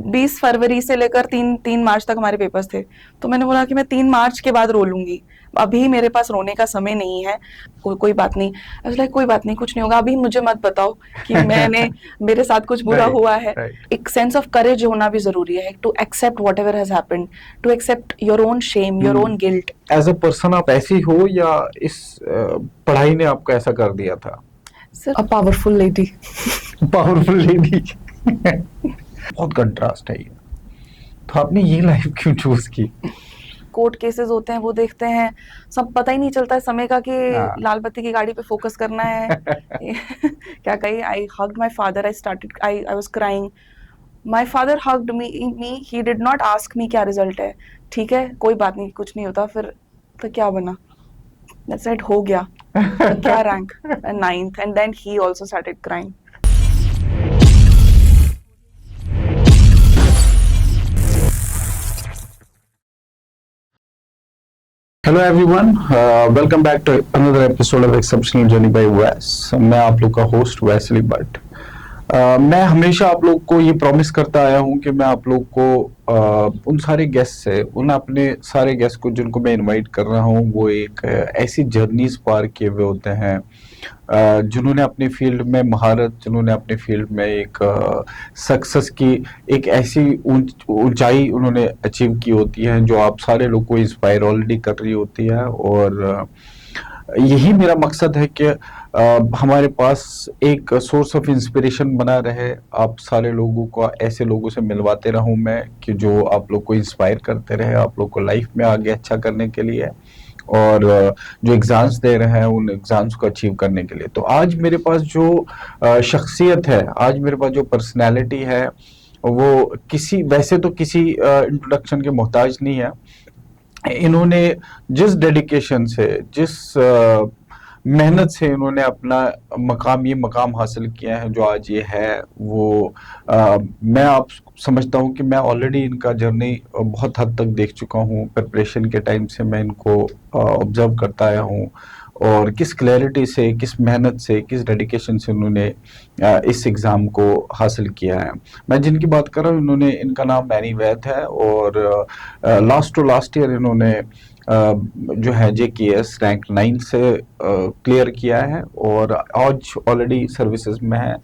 20 फरवरी से लेकर 3 मार्च तक हमारे पेपर्स थे, तो मैंने बोला कि मैं 3 मार्च के बाद रो लूंगी, अभी मेरे पास रोने का समय नहीं है। कोई बात नहीं, आई वाज लाइक कोई बात नहीं, कुछ नहीं होगा, अभी मुझे मत बताओ कि मैंने मेरे साथ कुछ बुरा राइट, हुआ है। राइट। एक सेंस ऑफ करेज होना भी जरूरी है, to accept whatever has happened, to accept your own shame, your own guilt. As a person आप ऐसी हो या इस पढ़ाई ने आपको ऐसा कर दिया था? Sir a powerful lady. Powerful lady. बहुत कंट्रास्ट है ये। तो आपने ये लाइफ क्यों चूज की? कोर्ट केसेस होते हैं वो देखते हैं, सब पता ही नहीं चलता है समय का कि हाँ। लाल बत्ती की गाड़ी पे फोकस करना है। क्या कही, I hugged my father, I was crying, my father hugged me, he did not ask me क्या रिजल्ट है, ठीक है कोई बात नहीं, कुछ नहीं होता, फिर तो क्या बना, दैट्स इट, हो गया, तो क्या rank, 9th, and then he also started crying. Hello everyone, welcome back to another episode of exceptional journey by वैस। मैं आप लोग का होस्ट वैसली भट्ट। मैं हमेशा आप लोग को ये प्रॉमिस करता आया हूँ कि मैं आप लोग को उन सारे गेस्ट से, उन अपने सारे गेस्ट को जिनको मैं इनवाइट कर रहा हूँ, वो एक ऐसी जर्नीज पार किए हुए होते हैं जिन्होंने अपनी फील्ड में महारत, जिन्होंने अपने फील्ड में एक सक्सेस की एक ऐसी ऊंचाई उन्होंने अचीव की होती है जो आप सारे लोग को इंस्पायर ऑलरेडी कर रही होती है। और यही मेरा मकसद है कि हमारे पास एक सोर्स ऑफ इंस्पिरेशन बना रहे, आप सारे लोगों को ऐसे लोगों से मिलवाते रहूं मैं कि जो आप लोग को इंस्पायर करते रहे, आप लोग को लाइफ में आगे अच्छा करने के लिए, और जो एग्जाम्स दे रहे हैं उन एग्जाम्स को अचीव करने के लिए। तो आज मेरे पास जो शख्सियत है, आज मेरे पास जो पर्सनैलिटी है, वो किसी, वैसे तो किसी इंट्रोडक्शन के मोहताज नहीं है। इन्होंने जिस डेडिकेशन से, जिस मेहनत से इन्होंने अपना ये मकाम हासिल किया है जो आज ये है, वो मैं आप समझता हूँ कि मैं ऑलरेडी इनका जर्नी बहुत हद तक देख चुका हूँ। प्रिपरेशन के टाइम से मैं इनको ऑब्जर्व करता आया हूँ, और किस क्लैरिटी से, किस मेहनत से, किस डेडिकेशन से उन्होंने इस एग्ज़ाम को हासिल किया है। मैं जिनकी बात कर रहा हूँ, इनका नाम मैनी वैद है, और लास्ट टू लास्ट ईयर इन्होंने जो है JKS रैंक 9 से क्लियर किया है, और आज ऑलरेडी सर्विसेज में है।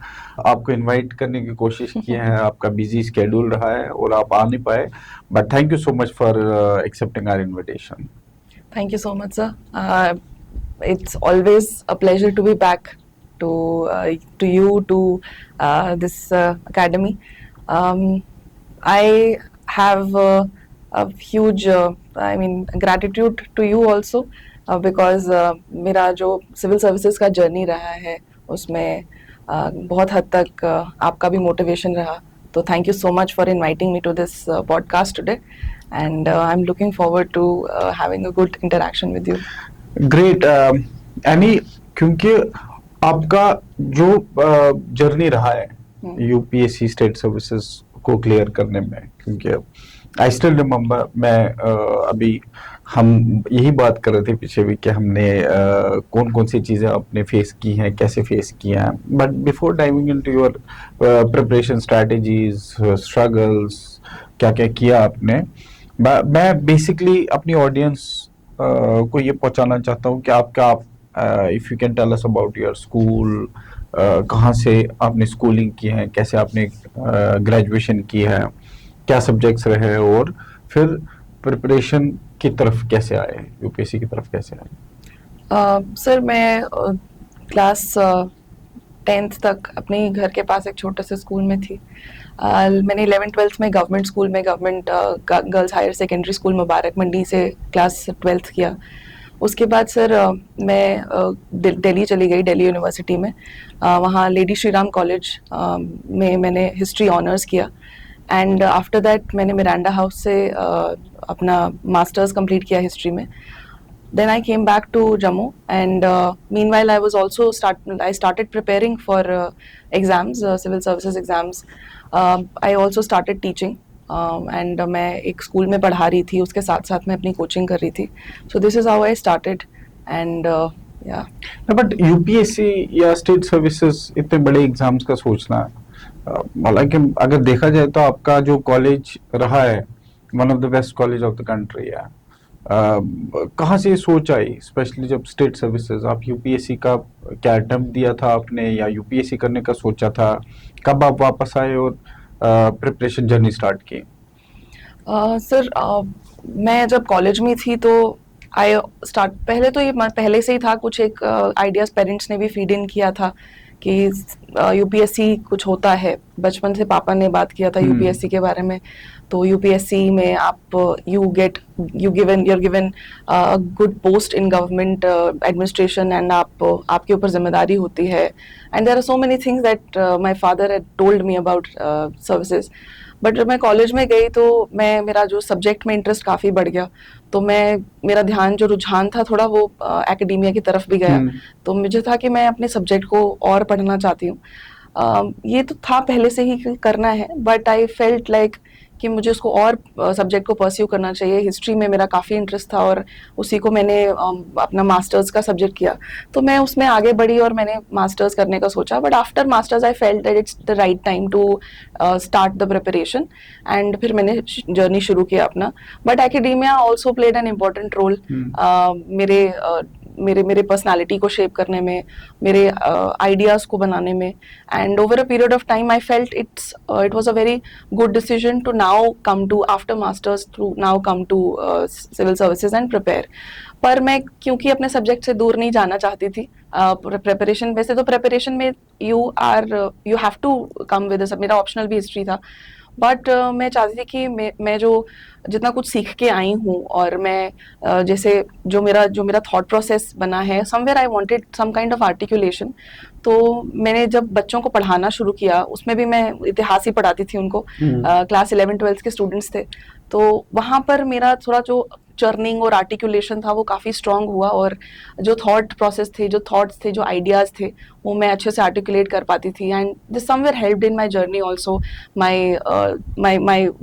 आपको इनवाइट करने की कोशिश की है, आपका बिजी स्केड्यूल रहा है और आप आ नहीं पाए, but thank you so much for accepting our invitation. Thank you so much, sir. It's always a pleasure to be back to you, to this academy. I have a huge, gratitude to you also, because मेरा जो civil services का journey रहा है उसमें बहुत हद तक आपका भी मोटिवेशन रहा, तो thank you so much for inviting me to this podcast today, and I'm looking forward to having a good interaction with you. Great any, क्योंकि आपका जो जर्नी रहा है UPSC स्टेट सर्विसेज को क्लियर करने में, क्योंकि आई स्टिल रिमेम्बर, मैं अभी हम यही बात कर रहे थे पीछे भी कि हमने कौन कौन सी चीज़ें आपने फेस की हैं, कैसे फेस किया है। But before diving into your preparation strategies, struggles, क्या क्या किया आपने, मैं बेसिकली अपनी ऑडियंस को ये पहुंचाना चाहता हूँ कि आपका, if you can tell us about your school, कहाँ से आपने स्कूलिंग की है, कैसे आपने ग्रेजुएशन की है, क्या सब्जेक्ट्स रहे, और फिर प्रिपरेशन की तरफ कैसे आए, UPSC की तरफ कैसे आए? सर मैं क्लास 10th तक अपने ही घर के पास एक छोटे से स्कूल में थी। मैंने 11th-12th में गवर्नमेंट स्कूल में, government girls higher secondary school Mubarak Mandi से क्लास 12th किया। उसके बाद सर मैं दिल्ली चली गई, दिल्ली यूनिवर्सिटी में, वहाँ लेडी श्री राम कॉलेज में मैंने हिस्ट्री ऑनर्स किया, एंड आफ्टर दैट मैंने मिरांडा हाउस से अपना मास्टर्स कंप्लीट किया हिस्ट्री में। Then I came back to Jammu, and meanwhile I started preparing for exams, civil services exams. I also started teaching, and मैं एक school में पढ़ा रही थी, उसके साथ साथ मैं अपनी कोचिंग कर रही थी. So this is how I started, and yeah. But UPSC या स्टेट सर्विसेज इतने बड़े एग्जाम्स का सोचना हालांकि अगर देखा जाए तो आपका जो कॉलेज रहा है one of the best college of the country है। कहाँ से ये सोच आई, स्पेशली जब स्टेट सर्विसेज, आप यूपीएससी का क्या अटेम्प्ट दिया था आपने या यूपीएससी करने का सोचा था? कब आप वापस आए और प्रिपरेशन जर्नी स्टार्ट की? सर, मैं जब कॉलेज में थी तो आई स्टार्ट, पहले तो ये पहले से ही था, कुछ एक आइडियाज पेरेंट्स ने भी फीड इन किया था कि यूपीएससी कुछ होता है। बचपन से पापा ने बात किया था यूपीएससी के बारे में। तो यूपीएससी में आप you given good post in government administration, and आपके ऊपर जिम्मेदारी होती है। And there are so many things that my father had told me about services. But जब मैं कॉलेज में गई तो मेरा जो सब्जेक्ट में इंटरेस्ट काफ़ी बढ़ गया। तो मेरा ध्यान, जो रुझान था थोड़ा, वो एकेडेमिया की तरफ भी गया। तो मुझे था कि मैं अपने सब्जेक्ट को और पढ़ना चाहती हूँ। ये तो था पहले से ही करना है, बट आई फेल्ट लाइक कि मुझे उसको और सब्जेक्ट को परस्यू करना चाहिए। हिस्ट्री में मेरा काफ़ी इंटरेस्ट था और उसी को मैंने अपना मास्टर्स का सब्जेक्ट किया। तो मैं उसमें आगे बढ़ी और मैंने मास्टर्स करने का सोचा। But after masters I felt that it's the right time to start the preparation, and फिर मैंने जर्नी शुरू किया अपना। But academia also played an important role मेरे पर्सनालिटी को शेप करने में, मेरे आइडियाज़ को बनाने में। And over a period of time I felt it was a very good decision to now come to, after masters, to now come to civil services and prepare. पर मैं क्योंकि अपने सब्जेक्ट से दूर नहीं जाना चाहती थी, प्रिपरेशन, वैसे तो प्रिपरेशन में you have to come with, मेरा ऑप्शनल भी हिस्ट्री था। बट मैं चाहती थी कि मैं जो जितना कुछ सीख के आई हूँ, और मैं जैसे जो मेरा थॉट प्रोसेस बना है, somewhere I wanted some kind of articulation. तो मैंने जब बच्चों को पढ़ाना शुरू किया, उसमें भी मैं इतिहास ही पढ़ाती थी उनको। क्लास 11-12 के स्टूडेंट्स थे। तो वहाँ पर मेरा थोड़ा जो चर्निंग और आर्टिकुलेशन था वो काफ़ी स्ट्रांग हुआ, और जो थॉट प्रोसेस थे, जो थॉट्स थे, जो आइडियाज़ थे, वो मैं अच्छे से आर्टिकुलेट कर पाती थी। And this somewhere helped in my journey also, my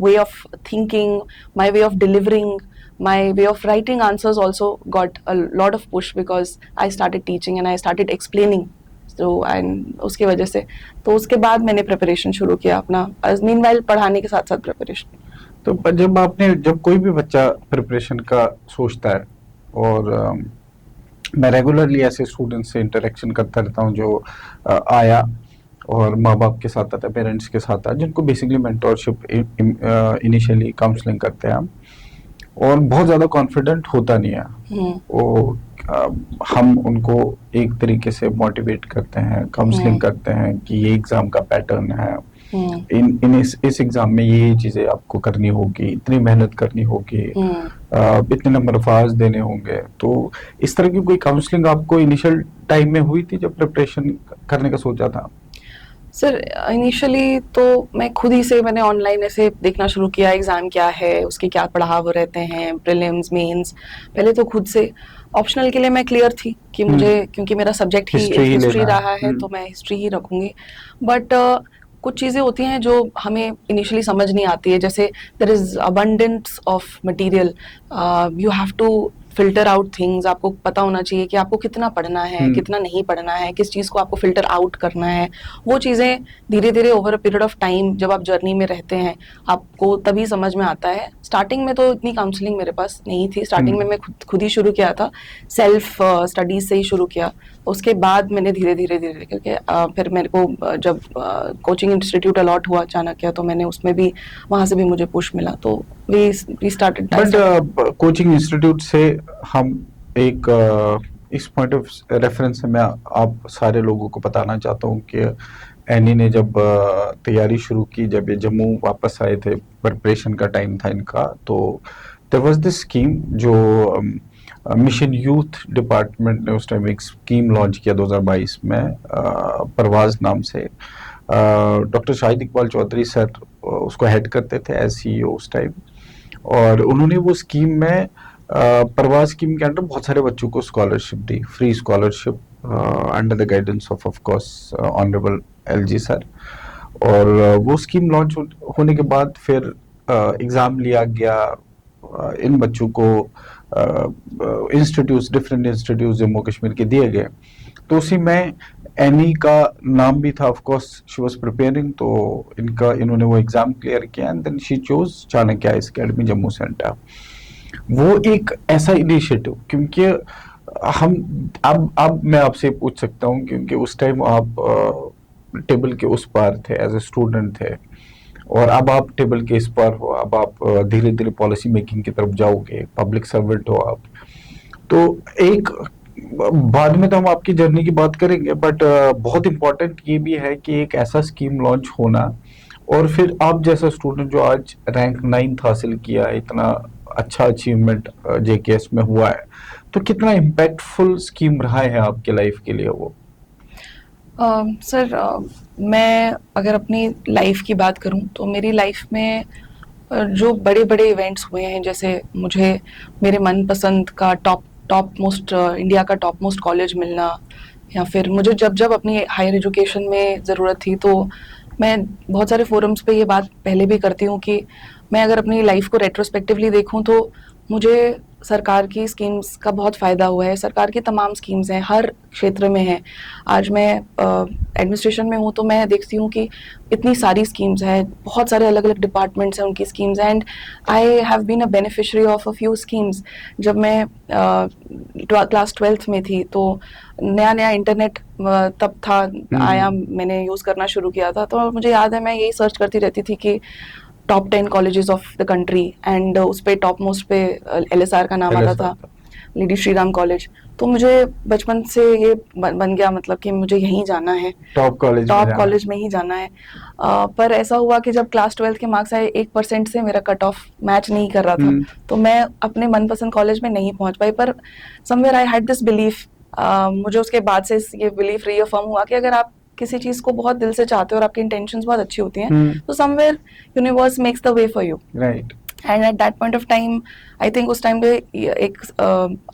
way of thinking, my way of delivering, my way of writing answers also got a lot of push because I started teaching and I started explaining. So and उसकी वजह से तो उसके बाद मैंने preparation शुरू किया अपना, मीनवाइल पढ़ाने के साथ साथ प्रिपरेशन। तो जब कोई भी बच्चा प्रिपरेशन का सोचता है, और मैं रेगुलरली ऐसे स्टूडेंट से इंटरेक्शन करता रहता हूँ जो आया और माँ बाप के साथ आता है, पेरेंट्स के साथ आता है, जिनको बेसिकली मेंटोरशिप इनिशियली काउंसलिंग करते हैं हम, और बहुत ज़्यादा कॉन्फिडेंट होता नहीं है वो। हम उनको एक तरीके से मोटिवेट करते हैं, काउंसलिंग करते हैं कि ये एग्ज़ाम का पैटर्न है, इस एग्ज़ाम में ये चीज़ें आपको करनी होगी, इतनी मेहनत करनी होगी, इतने नंबर ऑफ आवर्स देने होंगे। तो इस तरह की कोई काउंसलिंग आपको इनिशियल टाइम में हुई थी जब प्रिपरेशन करने का सोचा था? सर, इनिशियली तो मैं खुद ही से, मैंने ऑनलाइन ऐसे देखना शुरू किया, एग्ज़ाम क्या है, उसके क्या पढ़ाव रहते हैं, प्रीलिम्स, मेंस। पहले तो खुद से, ऑप्शनल के लिए मैं क्लियर थी कि मुझे, क्योंकि मेरा सब्जेक्ट ही हिस्ट्री रहा है, तो मैं हिस्ट्री ही रखूँगी। बट कुछ चीज़ें होती हैं जो हमें इनिशियली समझ नहीं आती है, जैसे there is abundance of material, you have to filter out things. आपको पता होना चाहिए कि आपको कितना पढ़ना है, कितना नहीं पढ़ना है, किस चीज़ को आपको फिल्टर आउट करना है। वो चीज़ें धीरे धीरे over a period of time, जब आप जर्नी में रहते हैं, आपको तभी समझ में आता है। स्टार्टिंग में तो इतनी काउंसलिंग मेरे पास नहीं थी। स्टार्टिंग में मैं खुद ही शुरू किया था, सेल्फ स्टडीज से ही शुरू किया। उसके बाद मैंने धीरे धीरे क्योंकि फिर मेरे को जब कोचिंग इंस्टीट्यूट अलॉट हुआ चाणक्य, तो मैंने उसमें भी, वहाँ से भी मुझे पुश मिला, तो we started. But coaching institute से हम एक इस पॉइंट ऑफ रेफरेंस से मैं आप सारे लोगों को बताना चाहता हूँ कि एनी ने जब तैयारी शुरू की, जब ये जम्मू वापस आए थे, प्रिपरेशन का टाइम था इनका, तो देयर वाज दिस स्कीम जो मिशन यूथ डिपार्टमेंट ने उस टाइम एक स्कीम लॉन्च किया 2022 में, परवाज नाम से। डॉक्टर शाहिद इकबाल चौधरी सर उसको हेड करते थे एज CEO उस टाइम, और उन्होंने वो स्कीम में परवाज स्कीम के अंडर बहुत सारे बच्चों को scholarship the, free scholarship, under the guidance of course honourable LG sir. और वो स्कीम लॉन्च होने के बाद फिर एग्ज़ाम लिया गया, इन बच्चों को डिफरेंट इंस्टीट्यूट्स जम्मू कश्मीर के दिए गए। तो उसी में एनी का नाम भी था, of course she was preparing, तो इन्होंने वो एग्जाम क्लियर किया and then she chose Chanakya IAS academy Jammu centre. वो एक ऐसा इनिशिएटिव, क्योंकि हम अब मैं आपसे पूछ सकता हूँ, क्योंकि उस टाइम आप टेबल के उस पार थे, एज ए स्टूडेंट थे, और अब आप टेबल के इस पार हो, अब आप धीरे धीरे पॉलिसी मेकिंग की तरफ जाओगे, पब्लिक सर्वेंट हो आप। तो एक बाद में तो हम आपकी जर्नी की बात करेंगे, बट बहुत इंपॉर्टेंट ये भी है कि एक ऐसा स्कीम लॉन्च होना, और फिर आप जैसा स्टूडेंट जो आज रैंक 9th हासिल किया, इतना अच्छा अचीवमेंट जेकेएस में हुआ है, तो कितना इम्पैक्टफुल स्कीम रहा है आपके लाइफ के लिए वो? सर, मैं अगर अपनी लाइफ की बात करूं तो मेरी लाइफ में जो बड़े बड़े इवेंट्स हुए हैं, जैसे मुझे मेरे मनपसंद का टॉप मोस्ट इंडिया का टॉप मोस्ट कॉलेज मिलना, या फिर मुझे जब जब अपनी हायर एजुकेशन में ज़रूरत थी, तो मैं बहुत सारे फोरम्स पे ये बात पहले भी करती हूँ कि मैं अगर अपनी लाइफ को रेट्रोस्पेक्टिवली देखूँ तो मुझे सरकार की स्कीम्स का बहुत फ़ायदा हुआ है। सरकार की तमाम स्कीम्स हैं, हर क्षेत्र में हैं। आज मैं एडमिनिस्ट्रेशन में हूँ तो मैं देखती हूँ कि इतनी सारी स्कीम्स हैं, बहुत सारे अलग अलग डिपार्टमेंट्स हैं, उनकी स्कीम्स हैं, and I have been a beneficiary of a few schemes. जब मैं क्लास 12th में थी तो नया नया इंटरनेट तब था आया, मैंने यूज़ करना शुरू किया था, तो मुझे याद है मैं यही सर्च करती रहती थी कि top 10 colleges of the country, and उस पे टॉप मोस्ट पे एलएसआर का नाम आता था, लेडी श्री राम कॉलेज। तो मुझे बचपन से ये बन गया, मतलब कि मुझे यहीं जाना है, टॉप कॉलेज में ही जाना है। पर ऐसा हुआ कि जब क्लास 12th के मार्क्स आए, 1% से मेरा कट ऑफ मैच नहीं कर रहा था, तो मैं अपने मनपसंद कॉलेज में नहीं पहुंच पाई। पर somewhere I had this belief, मुझे उसके बाद से ये बिलीफ रीअफर्म हुआ कि अगर आप किसी चीज को बहुत दिल से चाहते हो और आपकी इंटेंशंस बहुत अच्छी होती हैं, तो somewhere universe makes the way for you, right. And at that point of time, I think उस टाइम पे एक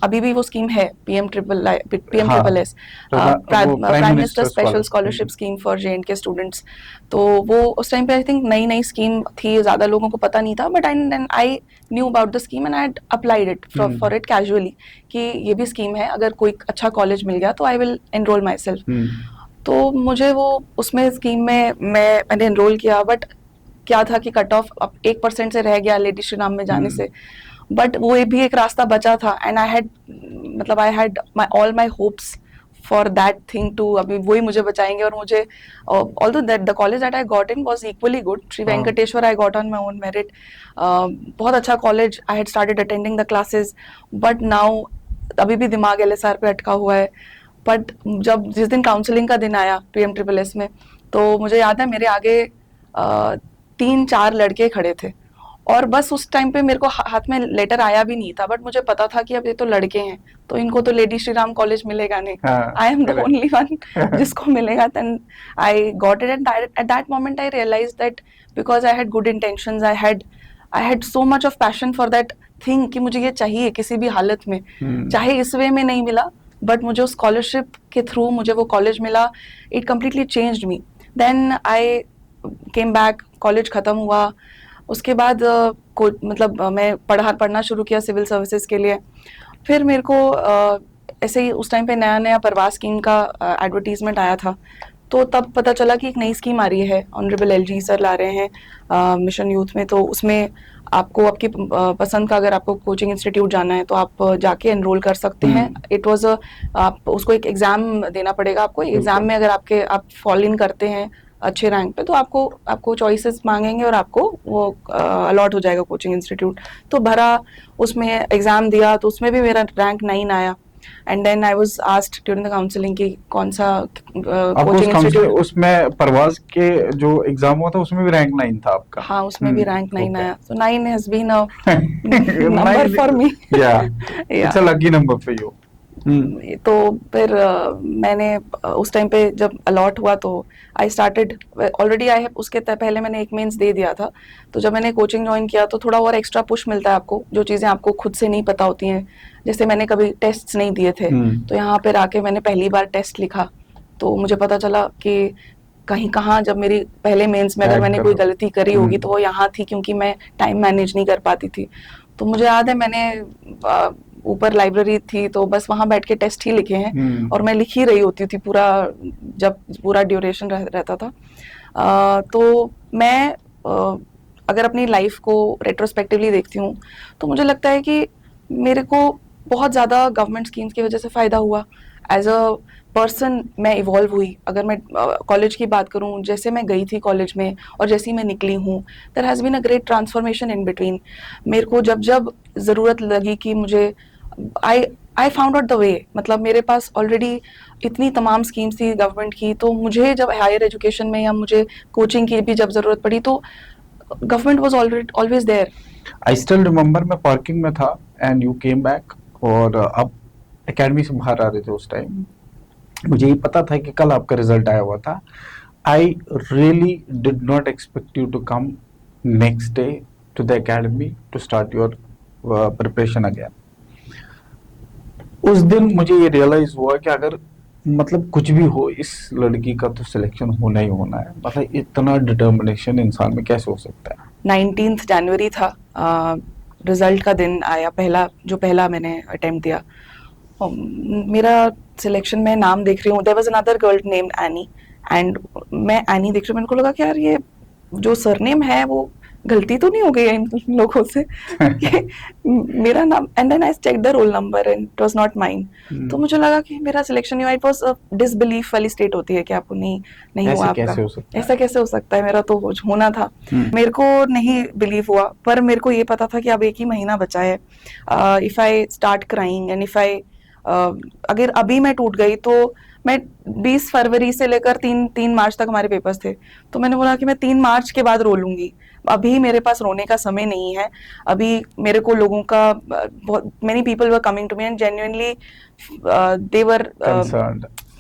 अभी भी वो स्कीम है, PM triple S, prime minister special scholarship scheme for J&K students. तो वो उस टाइम पे आई थिंक नई नई स्कीम थी, ज्यादा लोगों को पता नहीं था, but I knew about the scheme and I had applied it for it casually कि ये भी स्कीम है, अगर कोई अच्छा कॉलेज मिल गया तो I will enrol my self. तो मुझे वो उसमें स्कीम में मैंने एनरोल किया, बट क्या था कि कट ऑफ 1% से रह गया लेडी श्री राम में जाने से, बट वो भी एक रास्ता बचा था, and I had all my hopes for that thing too, अभी वही मुझे बचाएंगे। और मुझे although that the college that I got in was equally good, Shri Venkateswara I got on my own merit, बहुत अच्छा college, I had started attending the classes, but now अभी भी दिमाग एलएसआर पे अटका हुआ है। बट जिस दिन काउंसलिंग का दिन आया पीएम ट्रिपल एस में, तो मुझे याद है मेरे आगे 3-4 लड़के खड़े थे, और बस उस टाइम पे मेरे को हाथ में लेटर आया भी नहीं था, बट मुझे पता था कि अब ये तो लड़के हैं, तो इनको तो लेडी श्री राम कॉलेज मिलेगा नहीं, I am the only one जिसको मिलेगा। Then I got it, and at that moment I realize that because I had good intentions, I had so much of passion for that thing कि मुझे ये चाहिए किसी भी हालत में, चाहे इस वे में नहीं मिला, बट मुझे उस स्कॉलरशिप के थ्रू मुझे वो कॉलेज मिला, it completely changed me. Then I came back, college ख़त्म हुआ, उसके बाद मैं पढ़ना शुरू किया सिविल सर्विसेज के लिए। फिर मेरे को ऐसे ही उस टाइम पे नया नया परवास स्कीम का एडवर्टीजमेंट आया था, तो तब पता चला कि एक नई स्कीम आ रही है, ऑनरेबल एलजी सर ला रहे हैं मिशन यूथ में, तो उसमें आपको आपकी पसंद का अगर आपको कोचिंग इंस्टीट्यूट जाना है तो आप जाके एनरोल कर सकते हैं। इट वाज आप उसको एक एग्जाम देना पड़ेगा आपको, एग्जाम में अगर आप फॉल इन करते हैं अच्छे रैंक पे, तो आपको चॉइसेस मांगेंगे और आपको वो अलॉट हो जाएगा कोचिंग इंस्टीट्यूट। तो भरा, उसमें एग्जाम दिया, तो उसमें भी मेरा रैंक 9 आया, and then I was asked during the counselling कि कौन सा कोचिंग इंस्टीट्यूट। उसमें परवाज के जो एग्जाम हुआ था उसमें भी रैंक 9 था आपका? हाँ, उसमें भी रैंक 9 आया, so 9 has been a number for me. Yeah, it's a lucky number for you. तो फिर मैंने उस टाइम पे जब अलॉट हुआ तो आई स्टार्टेड ऑलरेडी, उसके पहले मैंने एक मेंस दे दिया था, तो जब मैंने कोचिंग ज्वाइन किया तो थोड़ा और एक्स्ट्रा पुश मिलता है आपको, जो चीज़ें आपको खुद से नहीं पता होती हैं। जैसे मैंने कभी टेस्ट्स नहीं दिए थे, तो यहाँ पर आके मैंने पहली बार टेस्ट लिखा, तो मुझे पता चला कि कहीं कहाँ जब मेरी पहले मेंस में अगर मैंने कोई गलती करी होगी तो वो यहाँ थी, क्योंकि मैं टाइम मैनेज नहीं कर पाती थी। तो मुझे याद है मैंने ऊपर लाइब्रेरी थी तो बस वहां बैठ के टेस्ट ही लिखे हैं और मैं लिख ही रही होती थी पूरा, जब पूरा ड्यूरेशन रहता था। तो मैं अगर अपनी लाइफ को रेट्रोस्पेक्टिवली देखती हूँ तो मुझे लगता है कि मेरे को बहुत ज़्यादा गवर्नमेंट स्कीम्स की वजह से फ़ायदा हुआ। एज अ पर्सन मैं इवॉल्व हुई। अगर मैं कॉलेज की बात करूं, जैसे मैं गई थी कॉलेज में और जैसी मैं निकली हूँ, there has been a great transformation in between. मेरे को जब जब ज़रूरत लगी कि मुझे I I found out the way, मतलब मेरे पास ऑलरेडी इतनी तमाम स्कीम्स थी गवर्नमेंट की, तो मुझे जब हायर एजुकेशन में या मुझे कोचिंग की भी जब ज़रूरत पड़ी तो government was always there. I still remember, मैं पार्किंग में था एंड यू केम बैक, और आप एकेडमी से बाहर आ रहे थे उस टाइम। मुझे ये पता था कि कल आपका रिजल्ट आया हुआ था। I really did not expect you to come next day to the academy to start your preparation again. उस दिन मुझे ये रियलाइज हुआ कि अगर मतलब कुछ भी हो, इस लड़की का तो सिलेक्शन होना ही होना है। मतलब इतना डिटर्मिनेशन इंसान में कैसे हो सकता है। 19 जनवरी था, रिजल्ट का दिन आया, पहला मैंने अटेम्प्ट दिया। मेरा सिलेक्शन में नाम देख रही हूँ, there was another girl named Annie, and मैं एनी देख रही हूँ। मेरे को लगा कि यार ये जो सरनेम है वो गलती तो नहीं हो गई है इन लोगों से कि मेरा नाम, and then I check the roll number and it was not mine. तो मुझे लगा कि मेरा सिलेक्शन नहीं हुआ। इट वाज अ डिसबिलीफ वाली स्टेट होती है कि आपको नहीं हुआ, आपका ऐसा कैसे हो सकता है, मेरा तो होना था। मेरे को नहीं बिलीव हुआ, पर मेरे को ये पता था कि अब 1 ही महीना बचा है। If I start crying and if I अगर अभी मैं टूट गई तो मैं 20 फरवरी से लेकर 3 मार्च तक हमारे पेपर्स थे, तो मैंने बोला कि मैं 3 मार्च के बाद रो लूंगी। अभी मेरे पास रोने का समय नहीं है। अभी मेरे को लोगों का बहुत many people were coming to me and genuinely they were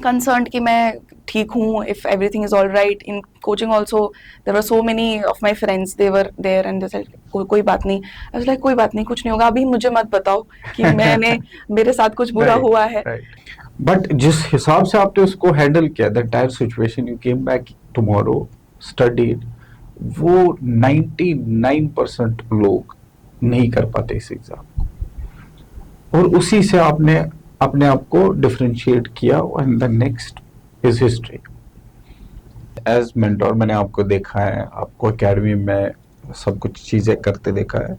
concerned कि मैं ठीक हूँ, if everything is all right in coaching also there were so many of my friends, they were there and they said कोई बात नहीं। I was like कोई बात नहीं, कुछ नहीं होगा, अभी मुझे मत बताओ कि मैंने मेरे साथ कुछ बुरा हुआ है। बट जिस हिसाब से आपने उसको हैंडल किया, the tyre situation, you came back tomorrow, studied, वो 99% लोग नहीं कर पाते इस एग्जाम को, और उसी से आपने अपने आप को डिफरेंशिएट किया, and the next is history. As mentor मैंने आपको देखा है, आपको एकेडमी में सब कुछ चीजें करते देखा है।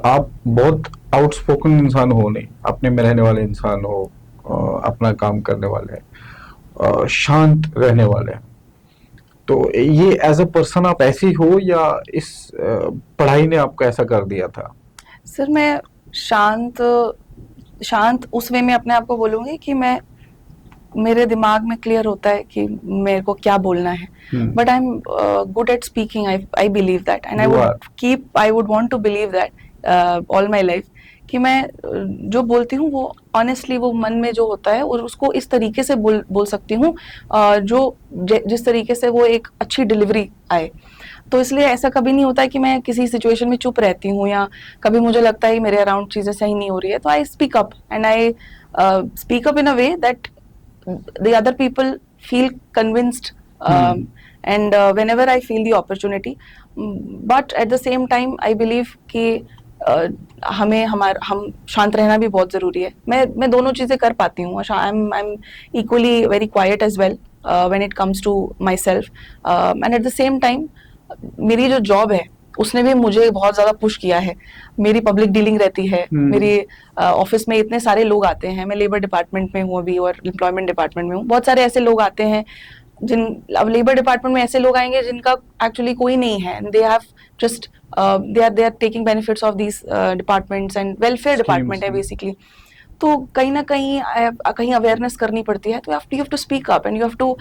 आप बहुत आउटस्पोकन इंसान हो नहीं, अपने में रहने वाले इंसान हो, अपना काम करने वाले, शांत रहने वाले। तो ये एज अ पर्सन आप ऐसी हो या इस पढ़ाई ने आपको ऐसा कर दिया था? सर मैं शांत उस वे में अपने आप को बोलूंगी कि मैं, मेरे दिमाग में क्लियर होता है कि मेरे को क्या बोलना है, but I am good at speaking. I believe that and I would want to believe that all my life कि मैं जो बोलती हूँ वो ऑनेस्टली, वो मन में जो होता है और उसको इस तरीके से बोल सकती हूँ जो जिस तरीके से वो एक अच्छी डिलीवरी आए। तो इसलिए ऐसा कभी नहीं होता है कि मैं किसी सिचुएशन में चुप रहती हूँ या कभी मुझे लगता है मेरे अराउंड चीजें सही नहीं हो रही है, तो I speak up and I speak up in a way that the other people feel convinced and whenever I feel the opportunity, but at the same time I believe कि हम शांत रहना भी बहुत जरूरी है। मैं दोनों चीजें कर पाती हूँ। I am equally very quiet as well when it comes to myself, and at the same time मेरी जो जॉब है उसने भी मुझे बहुत ज्यादा पुश किया है। मेरी पब्लिक डीलिंग रहती है, मेरी ऑफिस में इतने सारे लोग आते हैं, मैं लेबर डिपार्टमेंट में हूँ अभी और एम्प्लॉयमेंट डिपार्टमेंट में हूँ। बहुत सारे ऐसे लोग आते हैं अब लेबर डिपार्टमेंट में ऐसे लोग आएंगे जिनका एक्चुअली कोई नहीं है, they have just they are taking benefits of these departments and welfare department है basically। तो कहीं ना कहीं अवेयरनेस करनी पड़ती है, तो you have to speak up and you have to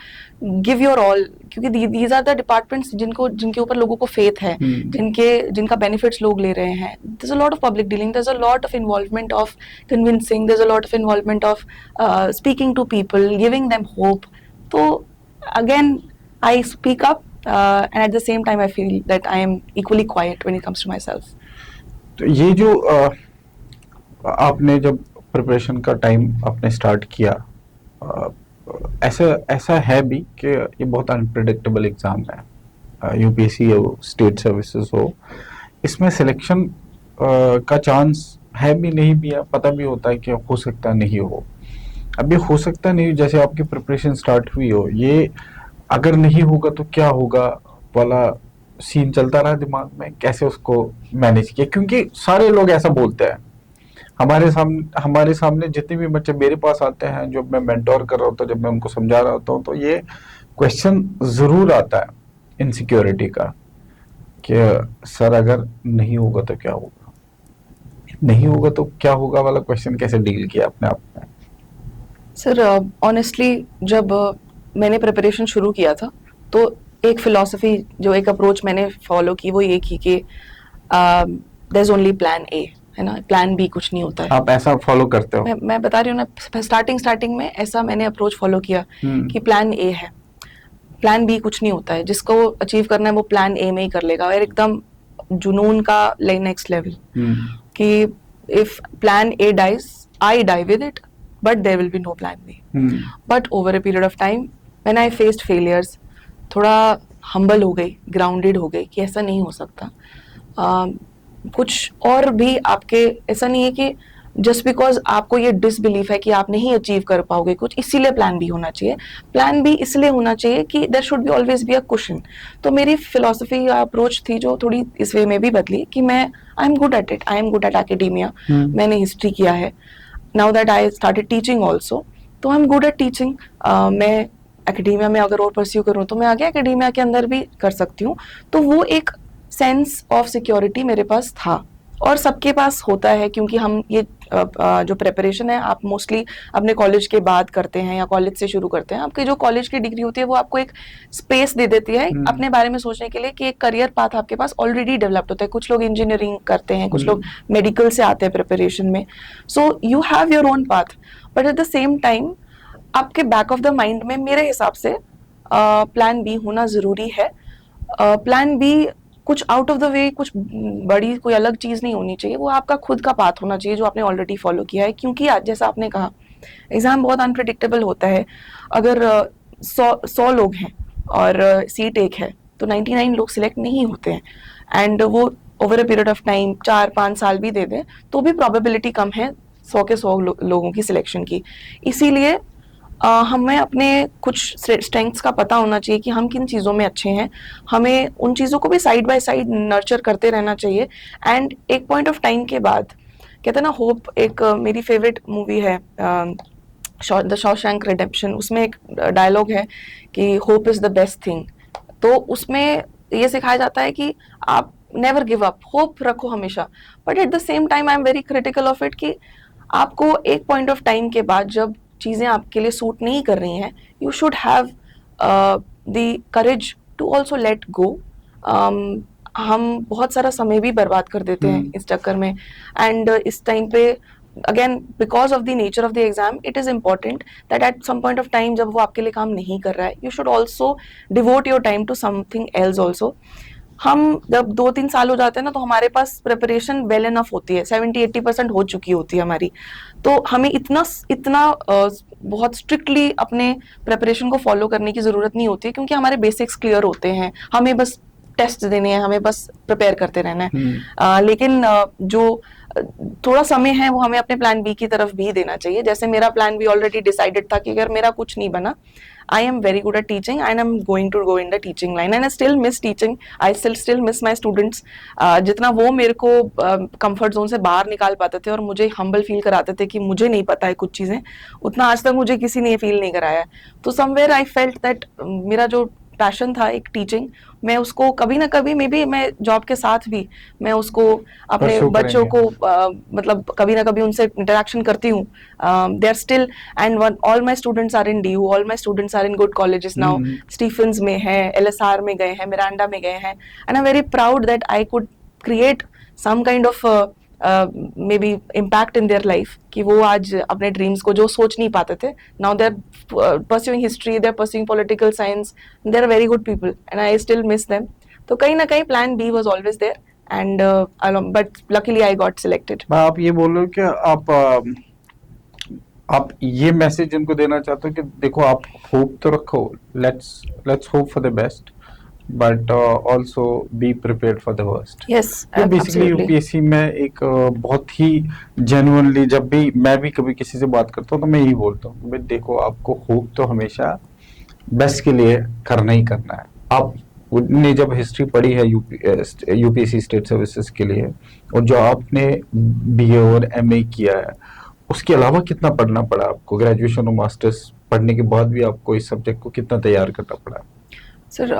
give your all, क्योंकि these are the departments जिनके ऊपर लोगों को faith है, जिनका benefits लोग ले रहे हैं। There's a lot of public dealing, there's a lot of involvement of convincing, there's a lot of involvement of speaking to people, giving them hope। तो again I speak up and at the same time I feel that I am equally quiet when it comes to myself। तो ये जो आपने जब preparation का time आपने start किया, ऐसा है भी कि ये बहुत अनप्रेडिक्टेबल एग्जाम है, यूपीएससी हो, स्टेट सर्विसेज हो, इसमें सिलेक्शन का चांस है भी नहीं भी है, पता भी होता है कि हो सकता नहीं हो। अब ये हो सकता नहीं, जैसे आपकी प्रिपरेशन स्टार्ट हुई हो, ये अगर नहीं होगा तो क्या होगा वाला सीन चलता रहा दिमाग में, कैसे उसको मैनेज किया? क्योंकि सारे लोग ऐसा बोलते हैं, हमारे सामने जितने भी बच्चे मेरे पास आते हैं, जब मैं मेंटोर कर रहा होता हूँ, जब मैं उनको समझा रहा होता हूँ, तो ये क्वेश्चन जरूर आता है इनसिक्योरिटी का कि सर अगर नहीं होगा तो क्या होगा, नहीं होगा तो क्या होगा वाला क्वेश्चन कैसे डील किया अपने आप में? सर ऑनेस्टली जब मैंने प्रिपरेशन शुरू किया था तो एक फिलॉसफी, जो एक अप्रोच मैंने फॉलो की वो ये की कि there is only plan A, है ना, प्लान बी कुछ नहीं होता है। आप ऐसा फॉलो करते हो? मैं बता रही हूँ ना, स्टार्टिंग में ऐसा मैंने अप्रोच फॉलो किया कि प्लान ए है, प्लान बी कुछ नहीं होता है, जिसको अचीव करना है वो प्लान ए में ही कर लेगा, और एकदम जुनून का नेक्स्ट लेवल कि if plan A dies I die with it, but there will be no plan B. But over a period of time when I faced failures, थोड़ा हम्बल हो गई, ग्राउंडेड हो गई कि ऐसा नहीं हो सकता। कुछ और भी आपके, ऐसा नहीं है कि जस्ट बिकॉज आपको ये डिसबिलीफ है कि आप नहीं अचीव कर पाओगे कुछ, इसीलिए प्लान बी होना चाहिए। प्लान बी इसलिए होना चाहिए कि there should be always be a cushion. तो मेरी फिलोसफी या अप्रोच थी जो थोड़ी इस वे में भी बदली कि मैं I am good at it, I am good at academia, मैंने हिस्ट्री किया है। Now that I started teaching also, तो I am good at teaching. मैं एकेडेमिया में अगर और परस्यू करूँ तो मैं आगे एकेडेमिया के अंदर भी कर सकती हूँ। तो वो एक सेंस ऑफ सिक्योरिटी मेरे पास था, और सबके पास होता है, क्योंकि हम ये जो प्रिपरेशन है आप मोस्टली अपने कॉलेज के बाद करते हैं या कॉलेज से शुरू करते हैं। आपकी जो कॉलेज की डिग्री होती है वो आपको एक स्पेस दे देती है अपने बारे में सोचने के लिए कि एक करियर पाथ आपके पास ऑलरेडी डेवलप्ड होता है। कुछ लोग इंजीनियरिंग करते हैं, कुछ लोग मेडिकल से आते हैं प्रिपरेशन में, so you have your own path. But at the same time आपके बैक ऑफ द माइंड में मेरे हिसाब से प्लान बी होना जरूरी है। प्लान बी कुछ आउट ऑफ द वे, कुछ बड़ी कोई अलग चीज नहीं होनी चाहिए, वो आपका खुद का पाथ होना चाहिए जो आपने ऑलरेडी फॉलो किया है। क्योंकि आज जैसा आपने कहा, एग्जाम बहुत अनप्रिडिक्टेबल होता है। अगर 100 लोग हैं और सीट एक है तो 99 लोग सिलेक्ट नहीं होते हैं, एंड वो over a period of time 4-5 साल भी दे दें तो भी प्रोबेबिलिटी कम है 100 के 100 लोगों की सिलेक्शन की। इसीलिए हमें अपने कुछ स्ट्रेंथ्स का पता होना चाहिए कि हम किन चीज़ों में अच्छे हैं, हमें उन चीज़ों को भी साइड बाय साइड नर्चर करते रहना चाहिए। एंड एक पॉइंट ऑफ टाइम के बाद, कहते हैं ना होप, एक मेरी फेवरेट मूवी है द शॉशैंक रिडेम्पशन, उसमें एक डायलॉग है कि hope is the best thing. तो उसमें ये सिखाया जाता है कि आप नेवर गिव अप, होप रखो हमेशा। But at the same time I am very critical of it कि आपको एक पॉइंट ऑफ टाइम के बाद जब चीज़ें आपके लिए सूट नहीं कर रही हैं, you should have the courage to also let go. हम बहुत सारा समय भी बर्बाद कर देते हैं इस चक्कर में, एंड इस टाइम पे again because of the nature of the exam it is important that at some point of time जब वो आपके लिए काम नहीं कर रहा है, you should also devote your time to something else also. हम जब 2-3 साल हो जाते हैं ना तो हमारे पास प्रिपरेशन वेल इनफ होती है, 70-80% हो चुकी होती है हमारी। तो हमें इतना बहुत स्ट्रिक्टली अपने प्रिपरेशन को फॉलो करने की ज़रूरत नहीं होती है, क्योंकि हमारे बेसिक्स क्लियर होते हैं, हमें बस टेस्ट देने हैं, हमें बस प्रिपेयर करते रहना है। लेकिन जो थोड़ा समय है वो हमें अपने प्लान बी की तरफ भी देना चाहिए। जैसे मेरा प्लान बी ऑलरेडी डिसाइडेड था कि अगर मेरा कुछ नहीं बना, I am very good at teaching and I'm going to go in the teaching line and I still miss teaching. I still miss my students. जितना वो मेरे को कंफर्ट जोन से बाहर निकाल पाते थे और मुझे हम्बल फील कराते थे कि मुझे नहीं पता है कुछ चीज़ें, उतना आज तक मुझे किसी ने फील नहीं कराया है। तो समवेयर आई फेल्ट दैट मेरा जो पैशन था एक टीचिंग, मैं उसको कभी ना कभी मे बी मैं जॉब के साथ भी मैं उसको अपने बच्चों को मतलब कभी ना कभी उनसे इंटरेक्शन करती हूँ। They are still and all my students are in DU, all my students are in good colleges now, Stephen's में है, LSR में गए हैं, मिरांडा में गए हैं, and I am very proud that I could create some kind of maybe impact in their life, कि वो आज अपने ड्रीम्स को जो सोच नहीं पाते थे, now they are pursuing history, they are pursuing political science, they are very good people and I still miss them. तो कहीं ना कहीं plan B was always there and but luckily I got selected. आप ये बोल रहे हो कि आप ये मैसेज इनको देना चाहते हो कि देखो आप होप तो रखो, let's hope for the best, but also be prepared for the worst. Yes, ये बेसिकली absolutely. यूपीएससी में एक बहुत ही जेन्युइनली, जब भी मैं भी कभी किसी से बात करता हूँ तो मैं यही बोलता हूँ भाई देखो, आपको होप तो हमेशा बेस्ट के लिए करना ही करना है। आपने जब हिस्ट्री पढ़ी है यूपीएससी स्टेट सर्विसेज के लिए, और जो आपने बीए और एमए किया है, उसके अलावा कितना पढ़ना पड़ा आपको? ग्रेजुएशन और मास्टर्स पढ़ने के बाद भी आपको इस सब्जेक्ट को कितना तैयार करना पड़ा? सर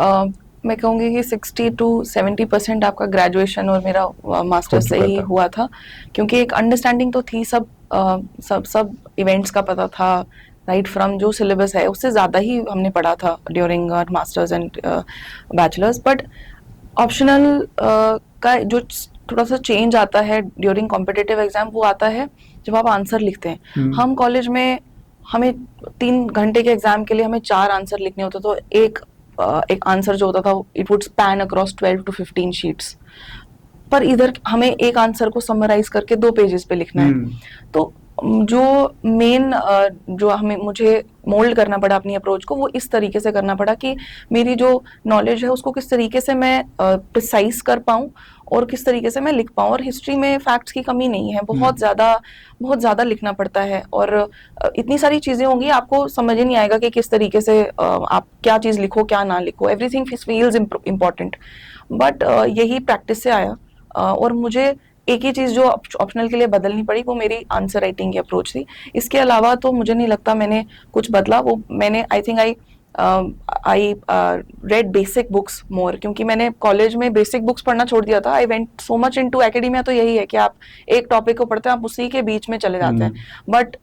मैं कहूँगी कि 60 to 70% आपका ग्रेजुएशन और मेरा हो मास्टर्स से चुका ही था। हुआ था, क्योंकि एक अंडरस्टैंडिंग तो थी, सब इवेंट्स का पता था, राइट फ्रॉम जो सिलेबस है उससे ज़्यादा ही हमने पढ़ा था during masters and bachelors. But optional का जो थोड़ा सा चेंज आता है ड्यूरिंग कॉम्पिटिटिव एग्जाम, वो आता है जब आप आंसर लिखते हैं। हम कॉलेज में हमें 3 घंटे के एग्जाम के लिए हमें 4 आंसर लिखने होते, तो एक आंसर जो होता था it would span across 12 to 15 sheets, पर इधर हमें एक आंसर को समराइज करके 2 पेजेस पे लिखना है। तो जो मेन जो हमें मुझे मोल्ड करना पड़ा अपनी अप्रोच को, वो इस तरीके से करना पड़ा कि मेरी जो नॉलेज है उसको किस तरीके से मैं प्रिसाइज कर पाऊँ और किस तरीके से मैं लिख पाऊँ। और हिस्ट्री में फैक्ट्स की कमी नहीं है, बहुत ज़्यादा लिखना पड़ता है, और इतनी सारी चीज़ें होंगी आपको समझ ही नहीं आएगा कि किस तरीके से आप क्या चीज़ लिखो क्या ना लिखो। एवरीथिंग फील्स इम्पॉर्टेंट, बट यही प्रैक्टिस से आया। और मुझे एक ही चीज़ जो ऑप्शनल के लिए बदलनी पड़ी वो मेरी आंसर राइटिंग की अप्रोच थी। इसके अलावा तो मुझे नहीं लगता मैंने कुछ बदला। वो मैंने I read basic books more, क्योंकि मैंने कॉलेज में बेसिक बुक्स पढ़ना छोड़ दिया था। I went so much into academia, तो यही है कि आप एक टॉपिक को पढ़ते हैं, आप उसी के बीच में चले जाते हैं। But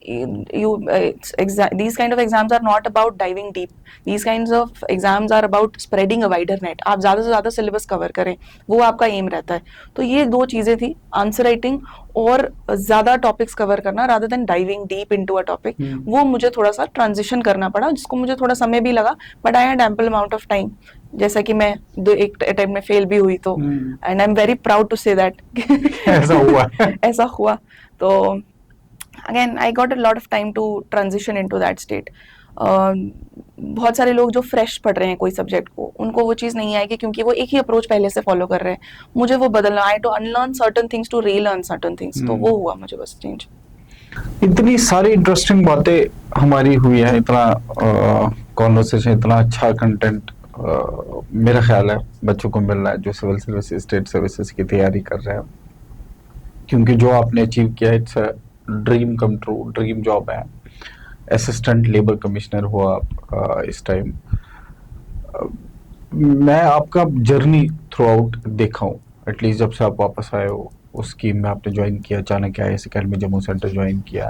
these kind of exams are not about diving deep. These kinds of exams are about spreading a wider net. आप ज़्यादा से ज़्यादा सिलेबस कवर करें, वो आपका एम रहता है। तो ये 2 चीज़ें थी, आंसर राइटिंग और ज़्यादा टॉपिक्स कवर करना rather than diving deep into a topic. वो मुझे थोड़ा सा ट्रांजिशन करना पड़ा, जिसको मुझे थोड़ा समय भी लगा, but I had ample amount of time. जैसा कि मैं एक अटेम्प्ट में फेल भी हुई, तो and I am very proud to say that ऐसा हुआ। ऐसा हुआ। तो again I got a lot of time to transition into that state. बहुत सारे लोग जो फ्रेश पढ़ रहे हैं कोई सब्जेक्ट को, उनको वो चीज़ नहीं आएगी, क्योंकि वो एक ही अप्रोच पहले से फॉलो कर रहे हैं। मुझे वो बदलना, I to unlearn certain things to relearn certain things, तो वो हुआ मुझे बस चेंज। इतनी सारी इंटरेस्टिंग बातें हमारी हुई है, इतना कॉन्वर्सेशन, इतना अच्छा कंटेंट मेरा ख्याल है बच्चों को मिल रहा है जो सिविल सर्विस स्टेट सर्विसेज की तैयारी कर रहे हैं, क्योंकि जो आपने अचीव किया it's dream come true, dream job है। असिस्टेंट लेबर कमिश्नर हो आप इस टाइम। मैं आपका जर्नी थ्रू आउट देखा हूँ, एटलीस्ट जब से आप वापस आए हो, उस स्कीम में आपने ज्वाइन किया, अचानक IAS academy Jammu centre join किया।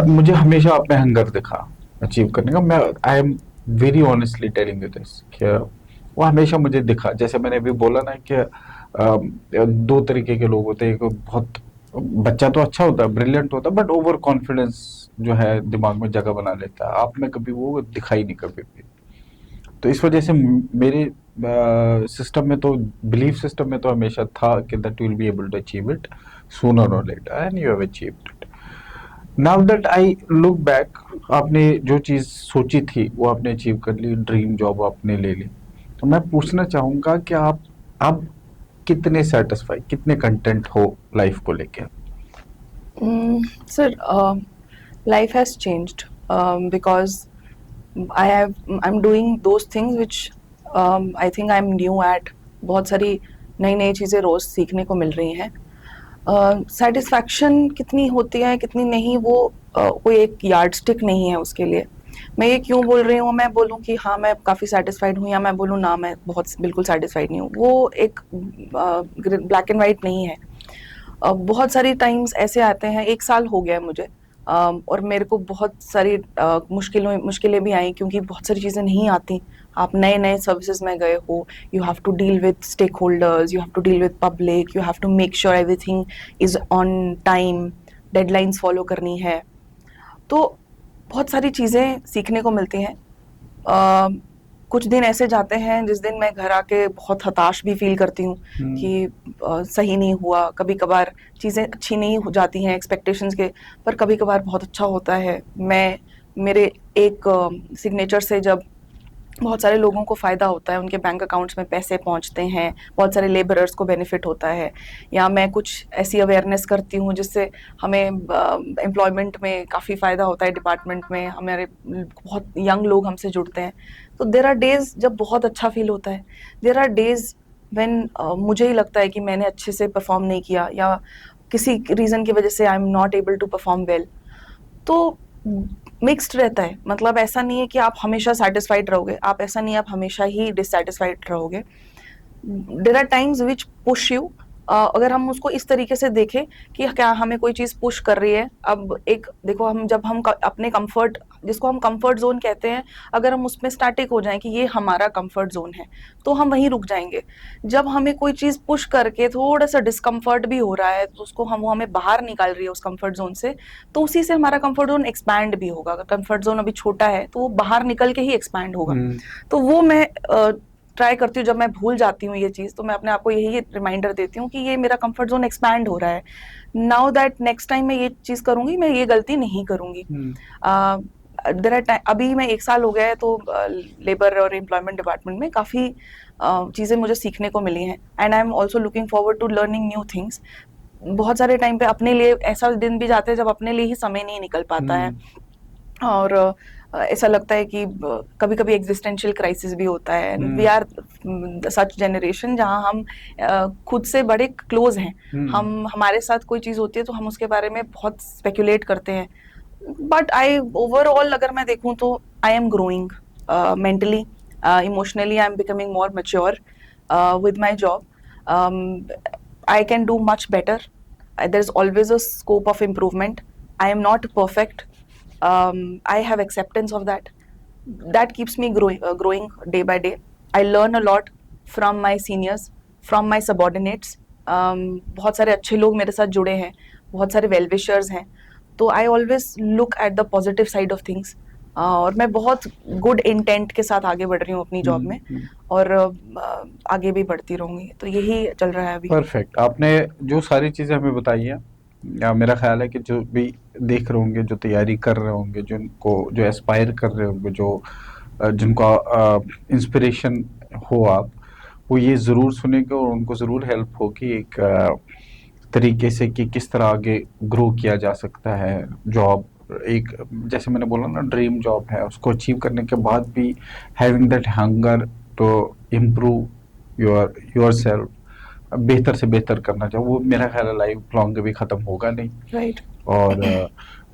मुझे हमेशा आप में हंगर दिखा अचीव करने का। मैं I am very honestly telling you this कि वो हमेशा मुझे दिखा। जैसे मैंने अभी बोला ना कि 2 तरीके के लोग होते हैं, एक बहुत बच्चा तो अच्छा होता है, ब्रिलियंट होता है, बट ओवर कॉन्फिडेंस जो है दिमाग में जगह बना लेता है। आप में कभी वो दिखाई नहीं कभी भी। तो इस वजह से मेरे सिस्टम में तो, बिलीफ सिस्टम में तो हमेशा था कि that you will be able to achieve it sooner और later, and you have achieved it. Now that I look back, आपने जो चीज़ सोची थी वो आपने अचीव कर ली, ड्रीम जॉब आपने ले ली। तो मैं पूछना चाहूँगा कि आप अब कितने सेटिस्फाई, कितने कंटेंट हो लाइफ को लेके? Sir, life has changed because I'm doing those things which I think I'm new at. बहुत सारी नई नई चीज़ें रोज़ सीखने को मिल रही हैं। सेटिस्फैक्शन कितनी होती है कितनी नहीं, वो कोई एक यार्ड स्टिक नहीं है उसके लिए। मैं ये क्यों बोल रही हूँ, मैं बोलूँ कि हाँ मैं काफ़ी सेटिस्फाइड हूँ, या मैं बोलूँ ना मैं बिल्कुल सेटिस्फाइड नहीं हूँ, वो एक ब्लैक एंड वाइट नहीं है। बहुत सारी टाइम्स ऐसे आते हैं, 1 साल हो गया है मुझे, और मेरे को बहुत सारी मुश्किलें भी आई, क्योंकि बहुत सारी चीज़ें नहीं आती। आप नए नए सर्विसेज में गए हो, you have to deal with stakeholders, you have to deal with public, you have to make sure everything is on time, deadlines follow करनी है। तो बहुत सारी चीज़ें सीखने को मिलती हैं। कुछ दिन ऐसे जाते हैं जिस दिन मैं घर आके बहुत हताश भी फील करती हूँ कि सही नहीं हुआ। कभी कभार चीज़ें अच्छी नहीं हो जाती हैं एक्सपेक्टेशंस के, पर कभी कभार बहुत अच्छा होता है। मैं मेरे एक सिग्नेचर से जब बहुत सारे लोगों को फ़ायदा होता है, उनके बैंक अकाउंट्स में पैसे पहुंचते हैं, बहुत सारे लेबरर्स को बेनिफिट होता है, या मैं कुछ ऐसी अवेयरनेस करती हूँ जिससे हमें एम्प्लॉयमेंट में काफ़ी फ़ायदा होता है, डिपार्टमेंट में हमारे बहुत यंग लोग हमसे जुड़ते हैं। तो देर आर डेज जब बहुत अच्छा फील होता है, देर आर डेज व्हेन मुझे ही लगता है कि मैंने अच्छे से परफॉर्म नहीं किया, या किसी रीज़न की वजह से I am not able to perform well. तो मिक्स्ड रहता है, मतलब ऐसा नहीं है कि आप हमेशा सेटिस्फाइड रहोगे, आप ऐसा नहीं है आप हमेशा ही डिससेटिस्फाइड रहोगे। There are times which push you, अगर हम उसको इस तरीके से देखें कि क्या हमें कोई चीज़ पुश कर रही है। अब एक देखो, हम जब हम अपने कंफर्ट, जिसको हम कंफर्ट जोन कहते हैं, अगर हम उसमें स्टैटिक हो जाएं कि ये हमारा कंफर्ट जोन है, तो हम वहीं रुक जाएंगे। जब हमें कोई चीज़ पुश करके थोड़ा सा डिस्कम्फर्ट भी हो रहा है, तो उसको हम वो हमें बाहर निकाल रही है उस कंफर्ट जोन से, तो उसी से हमारा कंफर्ट जोन एक्सपैंड भी होगा। अगर कंफर्ट जोन अभी छोटा है तो वो बाहर निकल के ही एक्सपैंड होगा। तो वो मैं ट्राई करती हूँ, जब मैं भूल जाती हूँ ये चीज़, तो मैं अपने आप को यही रिमाइंडर देती हूँ कि ये मेरा कंफर्ट जोन एक्सपैंड हो रहा है। नाउ दैट नेक्स्ट टाइम मैं ये चीज़ करूंगी, मैं ये गलती नहीं करूंगी। देर आर टाइम, अभी मैं 1 साल हो गया है, तो लेबर और एम्प्लॉयमेंट डिपार्टमेंट में काफ़ी चीज़ें मुझे सीखने को मिली हैं, and I am also looking forward to learning new things. बहुत सारे टाइम पे अपने लिए ऐसा दिन भी जाते हैं जब अपने लिए ही समय नहीं निकल पाता है, और ऐसा लगता है कि कभी कभी एग्जिस्टेंशियल क्राइसिस भी होता है। वी आर सच जनरेशन जहाँ हम खुद से बड़े क्लोज हैं, हम हमारे साथ कोई चीज़ होती है तो हम उसके बारे में बहुत स्पेकुलेट करते हैं। बट आई ओवरऑल अगर मैं देखूं तो I am growing mentally, emotionally, I am becoming more mature with my job. I can do much better. There's always a scope of improvement. I am not perfect. I have acceptance of that. That keeps me growing day by day. I learn a lot from my seniors, from my subordinates. बहुत सारे अच्छे लोग मेरे साथ जुड़े हैं, बहुत सारे वेल विशर्स हैं, तो I always look at the positive side of things. और मैं बहुत गुड इंटेंट के साथ आगे बढ़ रही हूँ अपनी जॉब में, और आगे भी बढ़ती रहूंगी। तो यही चल रहा है अभी। परफेक्ट। आपने जो सारी चीज़ें हमें बताई हैं, मेरा ख्याल है कि जो भी देख रहे होंगे, जो तैयारी कर रहे होंगे, जो एस्पायर कर रहे होंगे, जिनको इंस्पिरेशन हो आप, वो ये ज़रूर सुनेंगे और उनको ज़रूर हेल्प होगी एक तरीके से कि किस तरह आगे ग्रो किया जा सकता है। जॉब एक, जैसे मैंने बोला ना, ड्रीम जॉब है, उसको अचीव करने के बाद भी having that hunger to improve yourself, बेहतर से बेहतर करना चाहिए, वो मेरा ख्याल है लाइफ लॉन्ग कभी ख़त्म होगा नहीं। राइट। और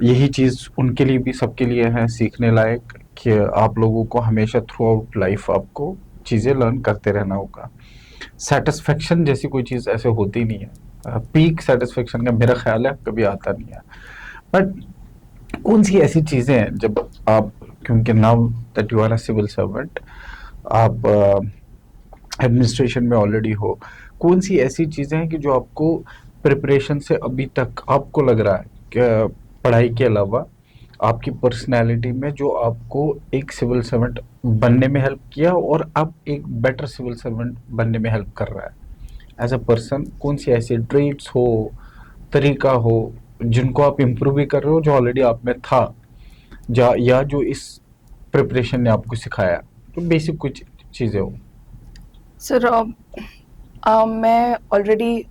यही चीज़ उनके लिए भी, सबके लिए है सीखने लायक, कि आप लोगों को हमेशा थ्रू आउट लाइफ आपको चीज़ें लर्न करते रहना होगा। सेटिस्फेक्शन जैसी कोई चीज़ ऐसे होती नहीं है, पीक सेटिस्फेक्शन का मेरा ख्याल है कभी आता नहीं है। बट कौन सी ऐसी चीज़ें हैं जब आप, क्योंकि now that you are a civil servant, आप एडमिनिस्ट्रेशन में ऑलरेडी हो, कौन सी ऐसी चीज़ें हैं कि जो आपको प्रिपरेशन से अभी तक आपको लग रहा है कि पढ़ाई के अलावा आपकी पर्सनैलिटी में, जो आपको एक सिविल सर्वेंट बनने में हेल्प किया और अब एक बेटर सिविल सर्वेंट बनने में हेल्प कर रहा है एज अ पर्सन? कौन सी ऐसी ट्रेट्स हो, तरीका हो, जिनको आप इम्प्रूव भी कर रहे हो, जो ऑलरेडी आप में था, या जो इस प्रिपरेशन ने आपको सिखाया, तो बेसिक कुछ चीज़ें हो? सर, मैं ऑलरेडी,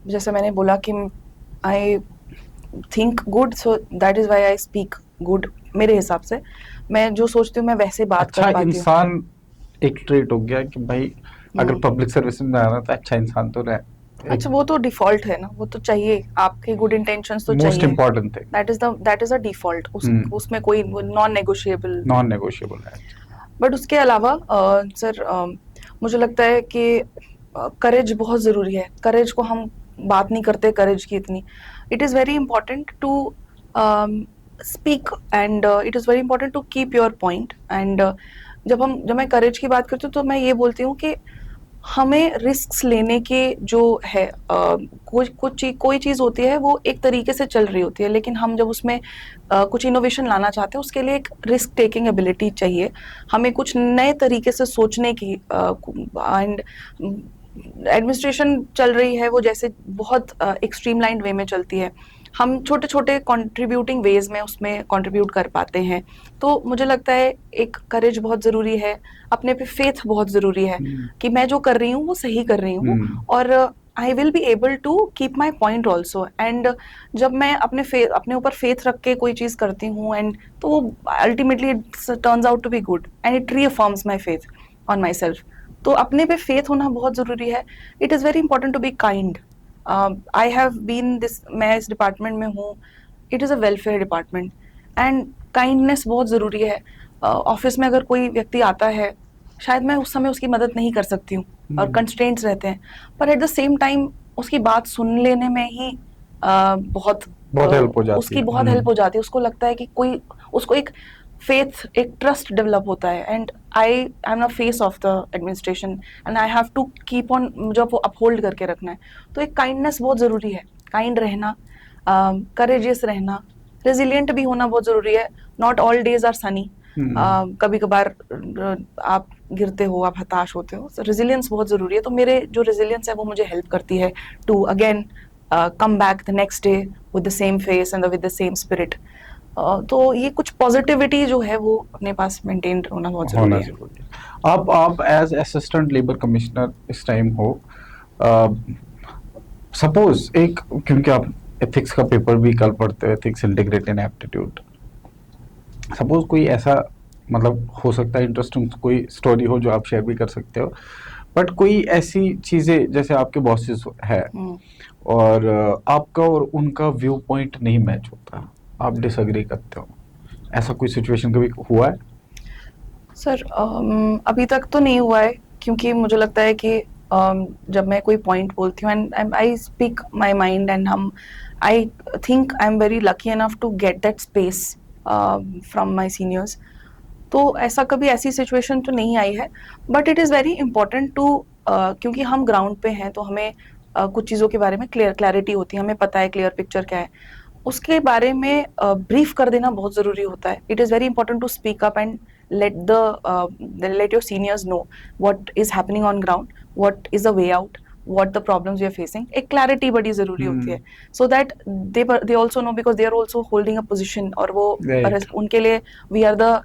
जैसे मैंने बोला कि I think good, so that is why I speak good. मेरे हिसाब से मैं जो सोचती हूँ मैं वैसे बात अच्छा कर पाती हूँ। इंसान एक ट्रेट हो गया कि भाई अगर पब्लिक सर्विस में जाना तो अच्छा इंसान तो रहे। अच्छा, वो तो डिफॉल्ट है ना, वो तो चाहिए, आपके गुड इंटेंशंस तो मोस्ट चाहिए। Important thing, that is a default, उसमें कोई नॉन नेगोशिएबल है। बट उसके अलावा सर, मुझे लगता है कि करेज बहुत ज़रूरी है। करेज को हम बात नहीं करते, करेज की इतनी। It is very important to speak, and it is very important to keep your point. And जब मैं करेज की बात करती हूँ तो मैं ये बोलती हूँ कि हमें रिस्क्स लेने के जो है, कोई चीज़ होती है वो एक तरीके से चल रही होती है, लेकिन हम जब उसमें कुछ इनोवेशन लाना चाहते हैं, उसके लिए एक रिस्क टेकिंग एबिलिटी चाहिए। हमें कुछ नए तरीके से सोचने की, एंड एडमिनिस्ट्रेशन चल रही है वो जैसे बहुत एक स्ट्रीमलाइंड वे में चलती है, हम छोटे छोटे कंट्रीब्यूटिंग वेज में उसमें कंट्रीब्यूट कर पाते हैं। तो मुझे लगता है एक करेज बहुत ज़रूरी है, अपने पे फेथ बहुत ज़रूरी है कि मैं जो कर रही हूँ वो सही कर रही हूँ, और I will be able to keep my point also. And जब मैं अपने ऊपर फेथ रख के कोई चीज़ करती हूँ, एंड तो वो ultimately it turns out to be good and it reaffirms my faith on myself. तो अपने पे फेथ होना बहुत ज़रूरी है। It is very important to be kind. I have been this, मैं इस डिपार्टमेंट में हूँ, it is a welfare department, and kindness बहुत ज़रूरी है। ऑफिस में अगर कोई व्यक्ति आता है, शायद मैं उस समय उसकी मदद नहीं कर सकती हूँ और कंस्ट्रेंट्स रहते हैं, पर एट द सेम टाइम उसकी बात सुन लेने में ही बहुत हेल्प हो जाती उसकी है। बहुत हेल्प हो जाती है। उसको लगता है कि कोई, उसको एक फेथ, एक ट्रस्ट डेवलप होता है। And I am the face of the administration and I have to keep on, मुझे वो अपहोल्ड करके रखना है। तो एक काइंडनेस बहुत ज़रूरी है, काइंड रहना, करेजियस रहना, रेजिलियंट भी होना बहुत ज़रूरी है। Not all days are sunny, कभी कभार आप गिरते हो, आप हताश होते हो, रेजिलियंस बहुत ज़रूरी है। तो मेरे जो रेजिलियंस है वो मुझे हेल्प करती है to again come back the next day with the same face and with the same spirit. तो ये कुछ पॉजिटिविटी जो है वो अपने पास मेंटेन होना बहुत ज़रूरी है। आप एज असिस्टेंट लेबर कमिश्नर इस टाइम हो, सपोज एक, क्योंकि आप एथिक्स का पेपर भी कल पढ़ते हो, ethics integrated and aptitude, suppose कोई ऐसा, मतलब हो सकता है इंटरेस्टिंग कोई स्टोरी हो जो आप शेयर भी कर सकते हो, बट कोई ऐसी चीजें जैसे आपके बॉसेस है और आपका और उनका व्यू पॉइंट नहीं मैच होता, आप डिसएग्री करते हो, ऐसा कोई सिचुएशन कभी हुआ है? सर अभी तक तो नहीं हुआ है, क्योंकि मुझे लगता है कि जब मैं कोई पॉइंट बोलती हूँ and I speak my mind, and I think I am very lucky enough to get that space from my seniors. तो ऐसा कभी ऐसी सिचुएशन तो नहीं आई है, but it is very important to, क्योंकि हम ग्राउंड पे हैं तो हमें कुछ चीज़ों के बारे में क्लैरिटी होती है, हमें पता है क्लियर पिक्चर क्या है, उसके बारे में ब्रीफ कर देना बहुत ज़रूरी होता है। It is very important to speak up and let your seniors know what is happening on ground, what is the way out, what the problems we are facing. एक clarity बड़ी ज़रूरी होती है, so that they also know, because they are also holding a position, और वो उनके लिए we are the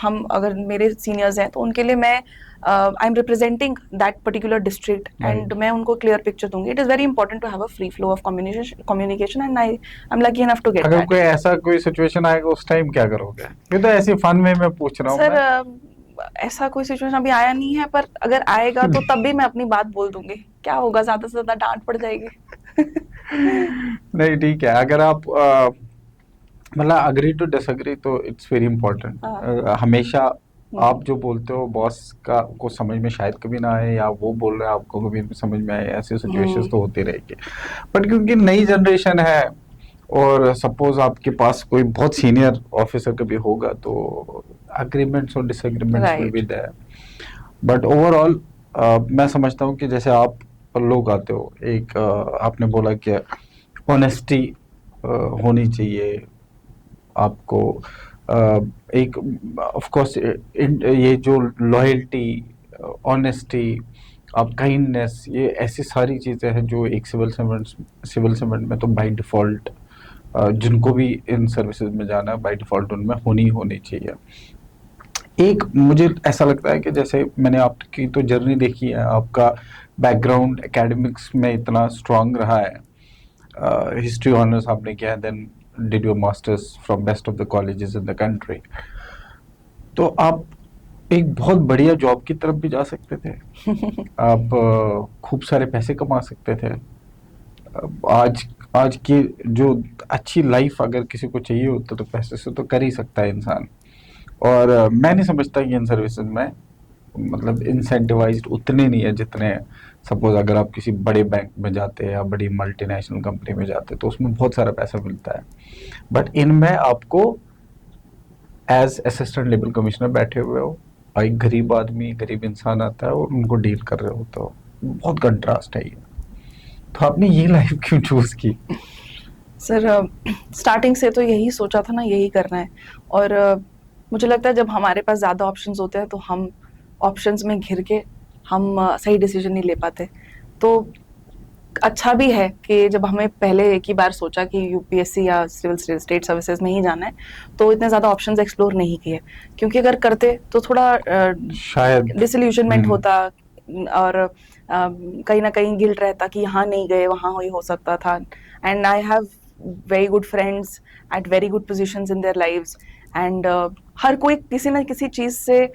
हम अगर मेरे seniors हैं तो उनके लिए मैं I am representing that particular district, and मैं उनको क्लियर पिक्चर दूंगी। It is very important to have a free flow of communication, and I am lucky enough to get that. कोई ऐसा कोई सिचुएशन आएगा उस टाइम क्या करोगे? ये तो ऐसे फन में मैं पूछ रहा हूँ सर, ऐसा कोई सिचुएशन अभी आया नहीं है, पर अगर आएगा तो तब भी मैं अपनी बात बोल दूंगी। क्या होगा, ज्यादा से ज्यादा डांट पड़ जाएगी। नहीं ठीक है, अगर आप मतलब अग्री टू डिसएग्री तो इट्स वेरी इंपॉर्टेंट। हमेशा आप जो बोलते हो बॉस का को समझ में शायद कभी ना आए, या वो बोल रहे हैं आपको कभी समझ में आए, ऐसी सिचुएशंस तो होती रहेगी। बट क्योंकि नई जनरेशन है और सपोज आपके पास कोई बहुत सीनियर ऑफिसर कभी होगा तो अग्रीमेंट्स और disagreements will be there. But overall मैं समझता हूँ कि जैसे आप लोग आते हो, एक आपने बोला कि ऑनेस्टी होनी चाहिए आपको, एक ऑफ कोर्स ये जो लॉयल्टी, ऑनेस्टी, आप काइंडनेस, ये ऐसी सारी चीज़ें हैं जो एक सिविल सर्वेंट में तो बाय डिफ़ॉल्ट जिनको भी इन सर्विसेज में जाना है बाय डिफ़ॉल्ट उनमें होनी चाहिए। एक मुझे ऐसा लगता है कि जैसे मैंने आपकी तो जर्नी देखी है, आपका बैकग्राउंड एकेडमिक्स में इतना स्ट्रांग रहा है, हिस्ट्री ऑनर्स आपने किया है, then did your masters from best of the colleges in the country, तो आप एक बहुत बढ़िया जॉब की तरफ भी जा सकते थे। आप खूब सारे पैसे कमा सकते थे। आज की जो अच्छी लाइफ अगर किसी को चाहिए होता तो पैसे से तो कर ही सकता है इंसान। और मैं नहीं समझता कि इन सर्विसेज में मतलब इंसेंटिवाइज्ड उतने नहीं है जितने सपोज अगर आप किसी बड़े बैंक में जाते हैं या बड़ी मल्टीनेशनल कंपनी में जाते हैं तो उसमें बहुत सारा पैसा मिलता है। बट इनमें आपको एज असिस्टेंट लेबर कमिश्नर बैठे हुए हो, एक गरीब आदमी, गरीब इंसान आता है और उनको डील कर रहे हो, तो बहुत कंट्रास्ट है ये। तो आपने ये लाइफ क्यों चूज की? सर स्टार्टिंग से तो यही सोचा था ना, यही करना है। और मुझे लगता है जब हमारे पास ज़्यादा ऑप्शंस होते हैं तो हम ऑप्शंस में घिर के हम सही डिसीजन नहीं ले पाते। तो अच्छा भी है कि जब हमें पहले एक ही बार सोचा कि यूपीएससी या सिविल स्टेट सर्विसेज में ही जाना है, तो इतने ज़्यादा ऑप्शंस एक्सप्लोर नहीं किए, क्योंकि अगर करते तो थोड़ा शायद डिसइल्यूजनमेंट होता, और कहीं ना कहीं गिल्ट रहता कि यहाँ नहीं गए, वहाँ हो सकता था। And I have very good friends at very good positions in their lives, and हर कोई किसी ना किसी चीज़ से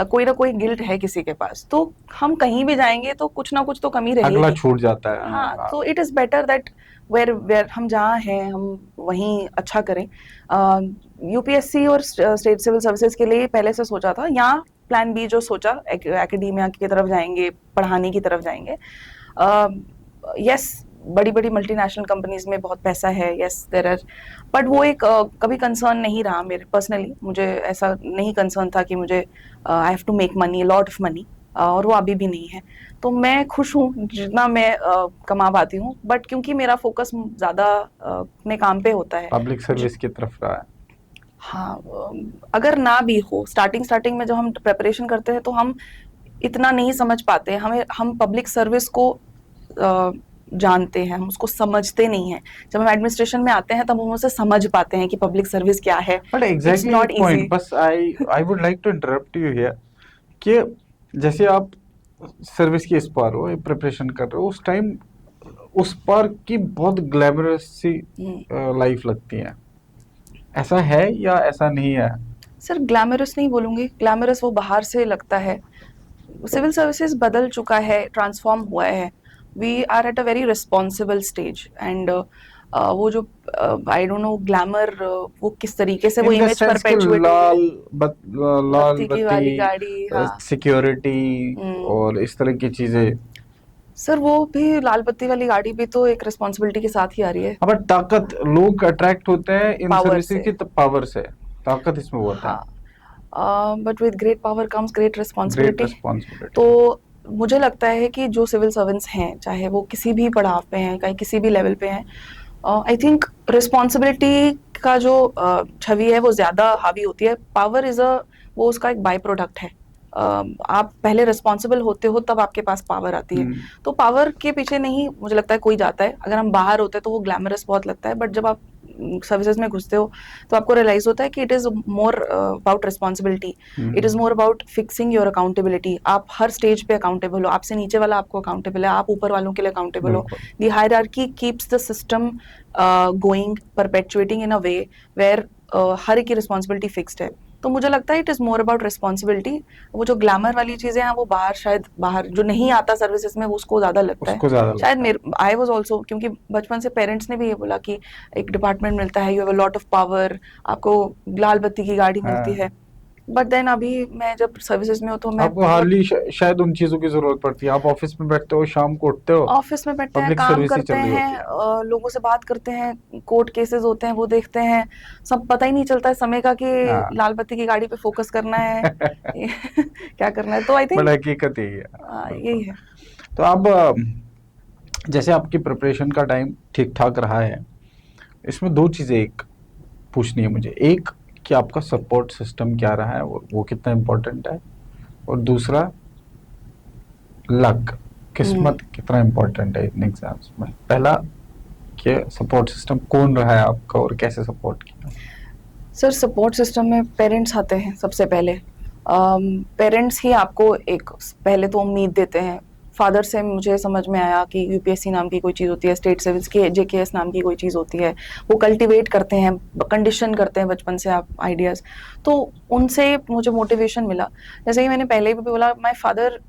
कोई ना कोई गिल्ट है किसी के पास, तो हम कहीं भी जाएंगे तो कुछ ना कुछ तो कमी अगला रहेगी। छूट जाता है। हाँ, तो it is better that where where हम जहाँ हैं हम वहीं अच्छा करें। यूपीएससी और स्टेट सिविल सर्विसेज के लिए पहले से सोचा था, यहाँ प्लान बी जो सोचा एकेडमिया की तरफ जाएंगे, पढ़ाने की तरफ जाएंगे। यस, बड़ी बड़ी मल्टीनेशनल कंपनीज में बहुत पैसा है, यस देयर आर, बट वो एक कभी कंसर्न नहीं रहा मेरे पर्सनली। मुझे ऐसा नहीं कंसर्न था कि मुझे I have to make money, lot of money, और वो अभी भी नहीं है। तो मैं खुश हूँ जितना मैं कमा पाती हूँ, बट क्योंकि मेरा फोकस ज़्यादा अपने काम पे होता है, पब्लिक सर्विस की तरफ रहा है। हाँ, अगर ना भी हो, स्टार्टिंग में जब हम प्रेपरेशन करते हैं तो हम इतना नहीं समझ पाते, हम पब्लिक सर्विस को जानते हैं, हम उसको समझते नहीं हैं। जब हम एडमिनिस्ट्रेशन में आते हैं तब हम उसे समझ पाते हैं कि पब्लिक सर्विस क्या है। But exactly not point, easy. बस I would like to interrupt you here कि जैसे आप सर्विस के इस पार हो, प्रिपरेशन कर रहे हो, उस टाइम उस पार की बहुत ग्लैमरस सी लाइफ लगती है, ऐसा है या ऐसा नहीं है? सर, ग्लैमरस नहीं बोलूंगी, ग्लैमरस वो बाहर से लगता है। सिविल सर्विसेज बदल चुका है, ट्रांसफॉर्म हुआ है। We are at a very responsible stage, एंड वो जो आई डोंट नो ग्लैमर वो किस तरीके से वो इन द इमेज सेंस कि परपेचुएट हुई है। लाल बत्ती की वाली बत्ती, गाड़ी, हाँ। सिक्योरिटी और इस तरह की चीजें। सर, वो भी लाल बत्ती वाली गाड़ी भी तो एक रिस्पॉन्सिबिलिटी के साथ ही आ रही है। अब ताकत, लोग अट्रैक्ट होते हैं इन पावर सर्विसेज से, की पावर से, ताकत इसमें होता है। हाँ, but with great power comes great great responsibility. Responsibility. तो मुझे लगता है कि जो सिविल सर्वेंट्स हैं, चाहे वो किसी भी पड़ाव पे हैं, कहीं किसी भी लेवल पे हैं, आई थिंक रिस्पॉन्सिबिलिटी का जो छवि है वो ज़्यादा हावी होती है। पावर इज़ वो उसका एक बाय प्रोडक्ट है। आप पहले रिस्पॉन्सिबल होते हो तब आपके पास पावर आती है। तो पावर के पीछे नहीं मुझे लगता है कोई जाता है। अगर हम बाहर होते हैं तो वो ग्लैमरस बहुत लगता है, बट जब आप सर्विसेज में घुसते हो तो आपको रियलाइज होता है कि it is more about responsibility, it is more about fixing your accountability. आप हर स्टेज पे अकाउंटेबल हो, आपसे नीचे वाला आपको अकाउंटेबल है, आप ऊपर वालों के लिए अकाउंटेबल हो। The hierarchy keeps the system going, perpetuating in a way where हर एक की रिस्पॉन्सिबिलिटी फिक्स्ड है। तो मुझे लगता है it is more about responsibility. वो जो ग्लैमर वाली चीज़ें हैं वो बाहर, शायद बाहर जो नहीं आता सर्विसेज में उसको ज़्यादा लगता है। उसको ज्यादा शायद लगता है। मेरे आई वाज आल्सो, क्योंकि बचपन से पेरेंट्स ने भी ये बोला कि एक डिपार्टमेंट मिलता है, you have a lot of power, आपको लाल बत्ती की गाड़ी मिलती है। बट देन अभी मैं जब सर्विसेज में हूँ तो मैं आपको हार्डली शायद उन चीजों की जरूरत पड़ती है। आप ऑफिस में बैठते हो, शाम को उठते हो, ऑफिस में बैठते हैं, पब्लिक काम सर्विस ही करते चल रही हैं, होती है। लोगों से बात करते हैं, कोर्ट केसेस होते हैं वो देखते हैं, सब पता ही नहीं चलता है समय का कि हाँ। लाल बत्ती की गाड़ी पे फोकस करना है क्या करना है। तो आई बट थिंक हकीकत यही है। यही बिल्कुल। है। तो अब जैसे आपकी प्रिपरेशन का टाइम ठीक ठाक रहा है, इसमें दो चीजें एक पूछनी है मुझे। एक कि आपका सपोर्ट सिस्टम क्या रहा है, वो कितना इम्पोर्टेंट है, और दूसरा लक, किस्मत कितना इम्पोर्टेंट है इन एग्जाम्स में। पहला कि सपोर्ट सिस्टम कौन रहा है आपका और कैसे सपोर्ट किया? सर, सपोर्ट सिस्टम में पेरेंट्स आते हैं सबसे पहले। पेरेंट्स ही आपको एक पहले तो उम्मीद देते हैं। फादर से मुझे समझ में आया कि यूपीएससी नाम की कोई चीज़ होती है, स्टेट सिविल्स की जेकेएस नाम की कोई चीज़ होती है। वो कल्टीवेट करते हैं, कंडीशन करते हैं बचपन से आप आइडियाज़। तो उनसे मुझे मोटिवेशन मिला। जैसे कि मैंने पहले भी बोला, my father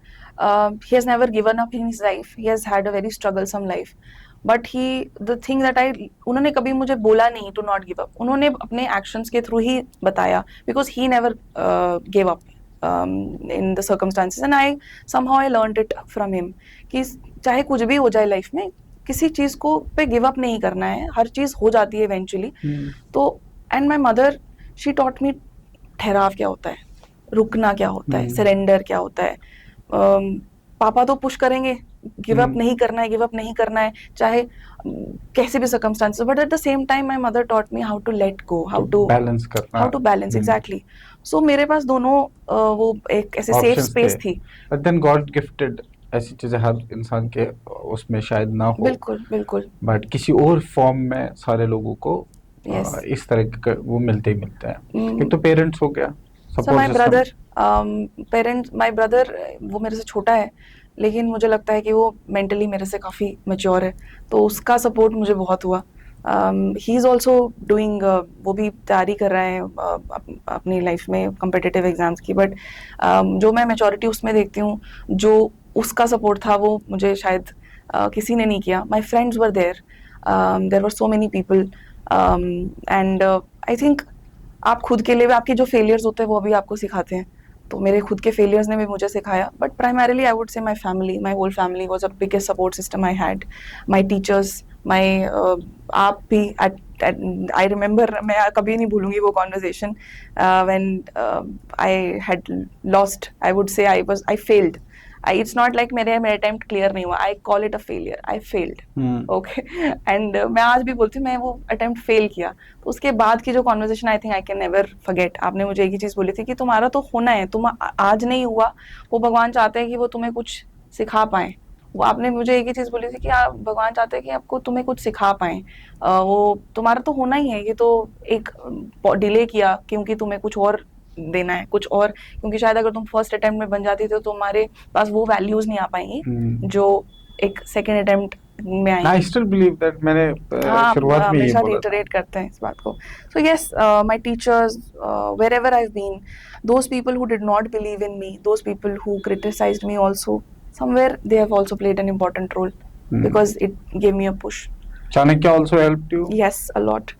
he has never given up in his life, he has had a very strugglesome life, but he the thing that I, उन्होंने कभी मुझे बोला नहीं टू नॉट गिव अप, उन्होंने अपने एक्शंस के थ्रू ही बताया, because he never give up in the circumstances, and I somehow I learned it from him कि चाहे कुछ भी हो जाए लाइफ में, किसी चीज़ को पे गिव अप नहीं करना है, हर चीज़ हो जाती है इवेंचुअली। तो and my mother, she taught me ठहराव क्या होता है, रुकना क्या होता है, सरेंडर क्या होता है। पापा तो पुश करेंगे, गिव अप नहीं करना है, गिव अप नहीं करना है, चाहे कैसे भी circumstances, but at the same time my mother taught me how to let go, how to balance करना, how to balance, exactly. So मेरे पास दोनों वो एक ऐसे सेफ Options स्पेस थे। थी। But then God gifted ऐसी चीजें हर इंसान के उसमें शायद ना हो, बिल्कुल बिल्कुल। बट किसी और फॉर्म में सारे लोगों को यस। इस तरह के वो मिलते ही मिलते हैं। एक तो पेरेंट्स हो गया, so support my system. Brother, parents, my brother वो मेरे से छोटा है, लेकिन मुझे लगता है कि वो मेंटली मेरे से काफ़ी मैच्योर है, तो उसका सपोर्ट मुझे बहुत हुआ। ही इज़ ऑल्सो डूइंग, वो भी तैयारी कर रहे हैं अपनी लाइफ में कम्पिटिटिव एग्जाम्स की, बट जो मैं मैच्योरिटी उसमें देखती हूँ, जो उसका सपोर्ट था वो मुझे शायद किसी ने नहीं किया। My friends were there, there were so many people, and I think आप खुद के लिए भी, आपके जो फेलियर्स होते हैं वो भी आपको सिखाते हैं, तो मेरे खुद के फेलियर्स ने भी मुझे सिखाया, but primarily I would say my family, my whole family was a biggest support system I had. My teachers, my, आप भी, आई रिमेंबर, मैं कभी नहीं भूलूंगी वो conversation when I had lost, I would say I failed. It's not like मेरे attempt clear नहीं हुआ, I call it a failure, I failed. Okay. And मैं आज भी बोलती हूँ मैं वो अटेम्प्ट फेल किया। तो उसके बाद की जो conversation, I think I can never forget. आपने मुझे एक ही चीज बोली थी कि तुम्हारा तो होना है, तुम आज नहीं हुआ, वो भगवान चाहते हैं कि वो तुम्हें कुछ सिखा पाए। वो आपने मुझे एक ही चीज बोली थी कि आप, भगवान चाहते हैं कि आपको, तुम्हें कुछ सिखा पाए, वो तुम्हारा तो होना ही है, ये तो एक डिले किया क्योंकि तुम्हें कुछ और देना है, कुछ और, क्योंकि शायद अगर तुम फर्स्ट अटेम्प्ट में बन जाती तो तुम्हारे पास वो वैल्यूज नहीं आ पाएंगी जो एक सेकेंड अटेम्प्ट में आई आएंगी। स्टिल बिलीव दैट, मैंने हाँ, आप शुरुआत में ये हमेशा बोला था। रिटरेट करते हैं इस बात को। So yes, my teachers, wherever I've been, those people who did not believe in me, those people who criticized me also, somewhere they have also played an important role, because it gave me a push. Chanakya also helped you? Yes, a lot.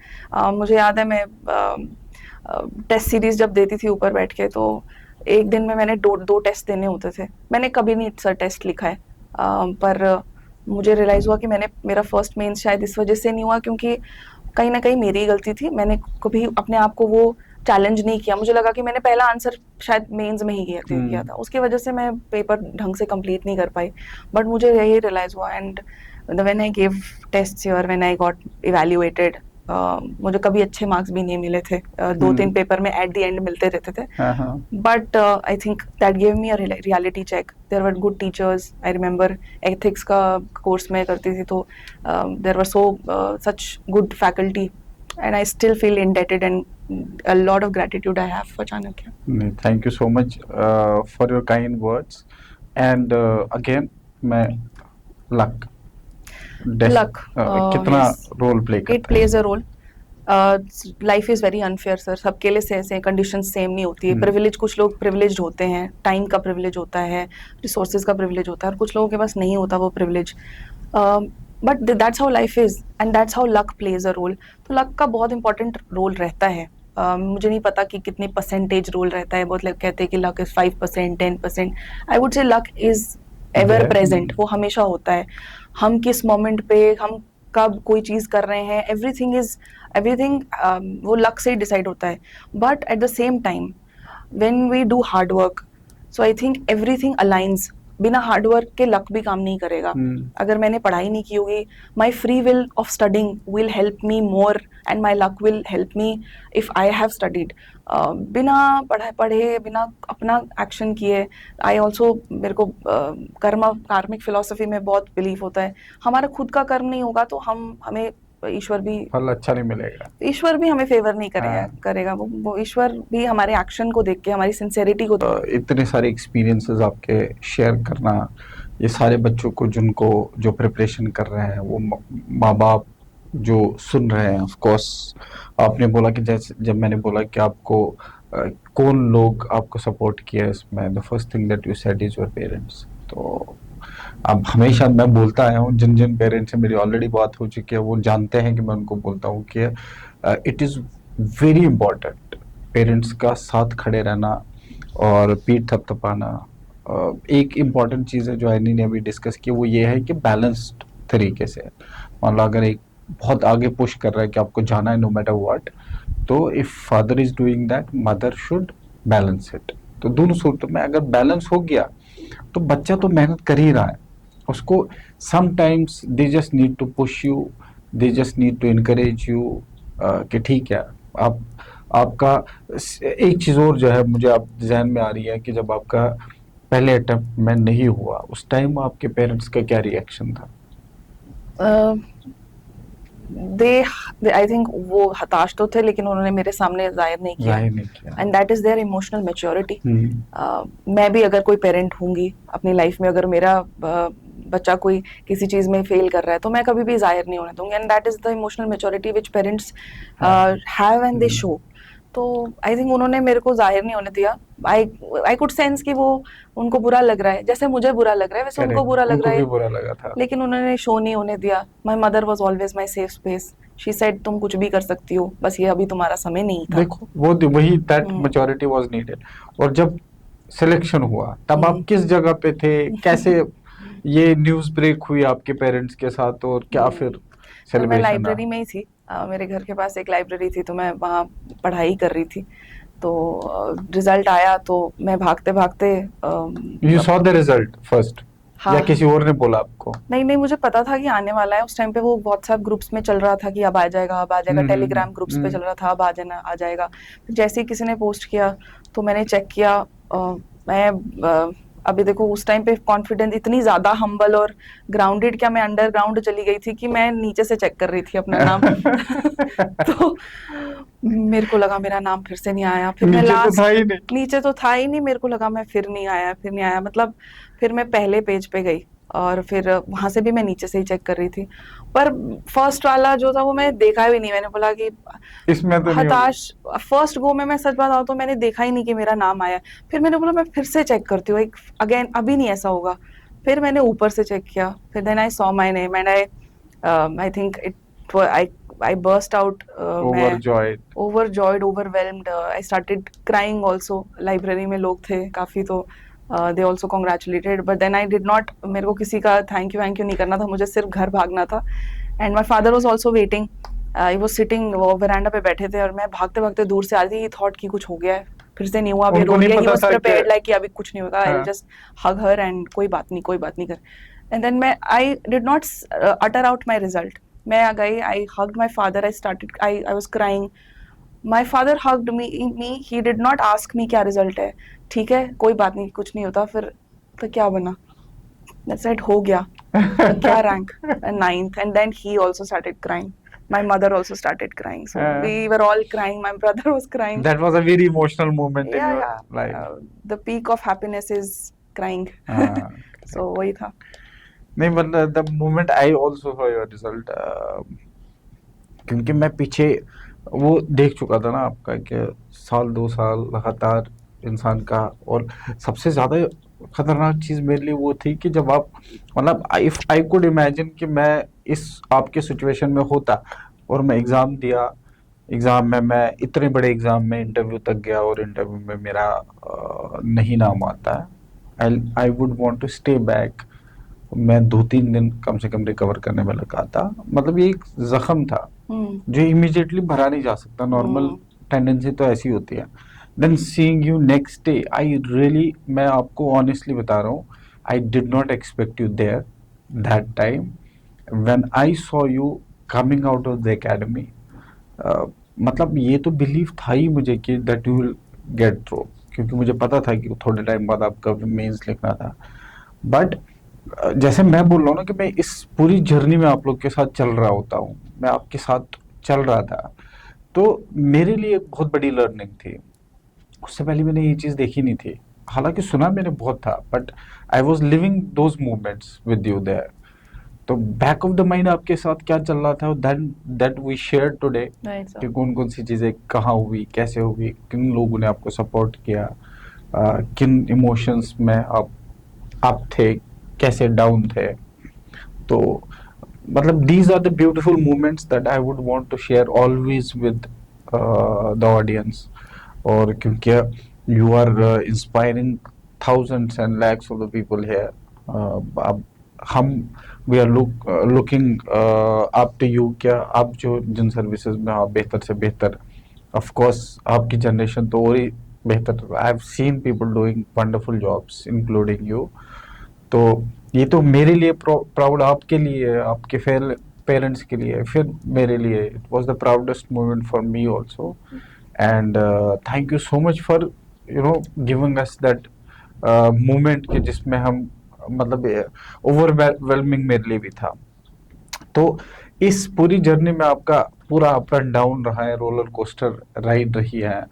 मुझे याद है, मैं test series जब देती थी ऊपर बैठ के, तो एक दिन में मैंने दो टेस्ट देने होते थे। मैंने कभी नहीं सर टेस्ट लिखा है, पर मुझे रियलाइज हुआ कि मैंने, मेरा फर्स्ट मेंस शायद इस वजह से नहीं हुआ क्योंकि कहीं ना कहीं मेरी ही गलती थी। मैंने कभी अपने आप को वो चैलेंज नहीं किया। मुझे लगा कि मैंने पहला आंसर शायद मेंस में ही किया था, उसकी वजह से मैं पेपर ढंग से कंप्लीट नहीं कर पाई। बट मुझे यही रियलाइज हुआ, and when I give test और व्हेन आई गॉट इवैल्यूएटेड, मुझे कभी अच्छे मार्क्स भी नहीं मिले थे, 2-3 पेपर में एट द एंड मिलते रहते थे, but I think that give me a reality check. There were good teachers. I remember ethics का कोर्स में करती थी, तो there were such good faculty, and I still feel indebted, and a lot of gratitude I have for Chanakya. Thank you so much for your kind words. And again, मैं luck Luck, कितना yes, role play it करता है? plays a role. Life is very unfair sir, सबके लिए से condition same नहीं होती है। प्रिविलेज, कुछ लोग प्रिविलेज होते हैं, टाइम का प्रिविलेज होता है, रिसोर्सेज का प्रिविलेज होता है, और कुछ लोगों के पास नहीं होता वो privilege. But that's how life is, and that's how luck plays a role. तो लक का बहुत इंपॉर्टेंट रोल रहता है। मुझे नहीं पता कि कितनी परसेंटेज रोल रहता है। बहुत लोग कहते हैं कि लक इज 5%, 10%। आई वुड से लक इज एवर प्रेजेंट, वो हमेशा होता है। हम किस मोमेंट पे, हम कब कोई चीज कर रहे हैं, एवरीथिंग वो लक से ही डिसाइड होता है। But at the same time when we do hard work, so I think everything aligns. बिना हार्ड वर्क के लक भी काम नहीं करेगा। अगर मैंने पढ़ाई नहीं की होगी, my free will of studying will help me more, and my luck will help me if I have studied. बिना पढ़े बिना अपना एक्शन किए, आई ऑल्सो, मेरे को कार्मिक फिलोसफी में बहुत बिलीव होता है। हमारा खुद का कर्म नहीं होगा तो हमें ईश्वर भी, फल अच्छा नहीं मिलेगा, ईश्वर भी हमें फेवर नहीं करेगा। वो ईश्वर भी हमारे एक्शन को देख के, हमारी सिंसेरिटी को इतने सारे एक्सपीरियंसेस आपके शेयर करना, ये सारे बच्चों को जिनको जो प्रिपरेशन कर रहे हैं, वो माँ बाप जो सुन रहे हैं, ऑफ कोर्स आपने बोला कि जैसे जब मैंने बोला कि आपको कौन लोग आपको सपोर्ट किया इसमें, the first thing that you said is your parents. तो अब हमेशा मैं बोलता आया हूँ, जिन जिन पेरेंट्स से मेरी ऑलरेडी बात हो चुकी है वो जानते हैं कि मैं उनको बोलता हूँ कि it is very important parents का साथ खड़े रहना और पीठ थपथपाना। एक इम्पॉर्टेंट चीज़ है जो एनी ने अभी डिस्कस की, वो ये है कि बैलेंस्ड तरीके से, मान लो अगर एक बहुत आगे पुश कर रहा है कि आपको जाना है नो मैटर व्हाट, तो if father is doing that, mother should balance it. तो दोनों सूरतों में अगर बैलेंस हो गया तो बच्चा तो मेहनत कर ही रहा है, उसको sometimes they just need to push you, they just need to encourage you कि ठीक है। आप आपका एक चीज़ और जो है मुझे आप जहन में आ रही है कि जब आपका पहले अटेम्प्ट में नहीं हुआ, उस टाइम आपके पेरेंट्स का क्या रिएक्शन था? दे आई थिंक वो हताश तो थे, लेकिन उन्होंने मेरे सामने जाहिर नहीं किया, जाहिर नहीं किया। And that is their emotional maturity. Hmm. मैं भी अगर कोई पेरेंट होंगी अपनी लाइफ में, अगर मेरा बच्चा कोई किसी चीज में फेल कर रहा है, तो मैं कभी भी जाहिर नहीं होने दूंगी, and that is the emotional maturity which parents have and they show. तो आई थिंक उन्होंने मेरे को जाहिर नहीं होने दिया। आई आई कुड सेंस कि वो उनको बुरा लग रहा है, जैसे मुझे बुरा लग रहा है वैसे उनको करेक्ट, बुरा लग उनको रहा भी है, बुरा लगा था। लेकिन उन्होंने शो नहीं होने दिया। My mother was always my safe space. She said तुम कुछ भी कर सकती हो, बस ये अभी तुम्हारा समय नहीं था। देखो वही that hmm. Maturity was needed. और जब सिलेक्शन हुआ तब आप किस जगह पे थे, कैसे ये न्यूज़ ब्रेक हुई आपके पेरेंट्स के साथ, और क्या फिर सर मैं सेलिब्रेशन रहा? लाइब्रेरी में ही थी। मेरे घर के पास एक लाइब्रेरी थी, तो मैं वहाँ पढ़ाई कर रही थी। तो रिजल्ट आया तो मैं भागते भागते you saw the result first, या हाँ, किसी और ने बोला आपको? नहीं नहीं, मुझे पता था कि आने वाला है। उस टाइम पे वो व्हाट्सएप ग्रुप्स में चल रहा था कि अब आ जाएगा, अब आ जाएगा। टेलीग्राम ग्रुप्स पे चल रहा था, अब आ जाना, आ जाएगा। फिर जैसे ही किसी ने पोस्ट किया तो मैंने चेक किया। मैं अभी देखो, उस टाइम पे कॉन्फिडेंस इतनी ज्यादा हम्बल और ग्राउंडेड, क्या मैं अंडरग्राउंड चली गई थी कि मैं नीचे से चेक कर रही थी अपना नाम। तो मेरे को लगा मेरा नाम फिर से नहीं आया। फिर मैं नीचे तो था लास्ट, ही नहीं। नीचे तो था ही नहीं। मेरे को लगा मैं फिर नहीं आया, फिर नहीं आया, मतलब फिर मैं पहले पेज पे गई, और फिर वहां से भी मैं नीचे से ही चेक कर रही थी। पर फर्स्ट वाला जो था वो मैं देखा भी नहीं। मैंने बोला कि इसमें तो नहीं होगा। हताश, फर्स्ट गो में मैं सच बताऊं तो मैंने देखा ही नहीं कि मेरा नाम आया। फिर मैंने बोला मैं फिर से चेक करती हूँ एक अगेन, अभी नहीं ऐसा होगा। फिर मैंने ऊपर से चेक किया, फिर then I saw my name and I think it I burst out. मैं overjoyed. Overjoyed, overwhelmed, I started crying also. Library में लोग थे काफी, तो they also congratulated, but then I did not, मेरे को किसी का थैंक यू नहीं करना था, मुझे सिर्फ घर भागना था। And my father was also waiting. I was sitting, वो वेरांडा पे बैठे थे, और मैं भागते भागते दूर से आ रही थी। थॉट कि कुछ हो गया है, फिर से नहीं हुआ, अभी उनको रो नहीं लिया। ही पता वॉज था कि प्रिपेयर्ड लाइक कि अभी कुछ नहीं होगा, आई विल हाँ, जस्ट हग हर एंड कोई बात नहीं, कोई बात नहीं कर। एंड देन मैं, I did not utter out my result. मैं आ गई, I hugged my father, I started, I was crying. My father hugged me, he did not ask me क्या रिजल्ट है, ठीक है कोई बात नहीं, कुछ नहीं होता। फिर तो क्या बना, that said हो गया। क्या rank, ninth, and then he also started crying, my mother also started crying, so we were all crying, my brother was crying. that was a very emotional moment in Yeah, your yeah, life. the peak of happiness is crying. हाँ, So वही था। नहीं मतलब the moment I also saw your result, क्योंकि मैं पीछे वो देख चुका था ना आपका, कि साल 2 साल लगातार इंसान का। और सबसे ज़्यादा खतरनाक चीज़ मेरे लिए वो थी कि जब आप, मतलब आई कुड इमेजिन कि मैं इस आपके सिचुएशन में होता और मैं एग्ज़ाम दिया। एग्ज़ाम में मैं इतने बड़े एग्ज़ाम में इंटरव्यू तक गया और इंटरव्यू में मेरा नहीं नाम आता है। I would want to stay back. मैं 2-3 दिन कम से कम रिकवर करने में लगा था। मतलब ये एक जख्म था जो इमीडिएटली भरा नहीं जा सकता। नॉर्मल टेंडेंसी तो ऐसी होती है। Then seeing you next day, I really, मैं आपको ऑनेस्टली बता रहा हूँ, I did not expect you there that time when I saw you coming out of the academy. मतलब ये तो बिलीव था ही मुझे कि that you will get through, क्योंकि मुझे पता था कि थोड़े टाइम बाद आपका मेंस लिखना था। बट जैसे मैं बोल रहा हूँ ना कि मैं इस पूरी जर्नी में आप लोग के साथ चल रहा होता हूँ, मैं आपके साथ चल रहा था, तो मेरे लिए एक बहुत बड़ी लर्निंग थी। उससे पहले मैंने ये चीज़ देखी नहीं थी। हालांकि सुना मैंने बहुत था, but I was living those moments with you there. तो बैक ऑफ द माइंड आपके साथ क्या चल रहा था, that we share today, Right, sir. कि कौन कौन सी चीज़ें कहाँ हुई, कैसे हुई, किन लोगों ने आपको सपोर्ट किया, किन इमोशंस में आप थे, कैसे डाउन थे। तो मतलब these are the beautiful moments that I would want to share always with the audience. और क्योंकि you are inspiring thousands and lakhs of the people here, अब हम we are looking up to you. क्या आप जो जिन services में आप बेहतर से बेहतर, ऑफ कोर्स आपकी जनरेशन तो और ही बेहतर। I have seen people doing wonderful jobs including you. तो ये तो मेरे लिए प्राउड, आपके लिए, आपके पेरेंट्स के लिए, फिर मेरे लिए it was the proudest moment for me also. And thank you so much for giving us that moment के जिसमें हम मतलब ओवरवेलमिंग मेरे लिए भी था। तो इस पूरी जर्नी में आपका पूरा अप एंड डाउन रहा है, रोलर कोस्टर राइड रही है,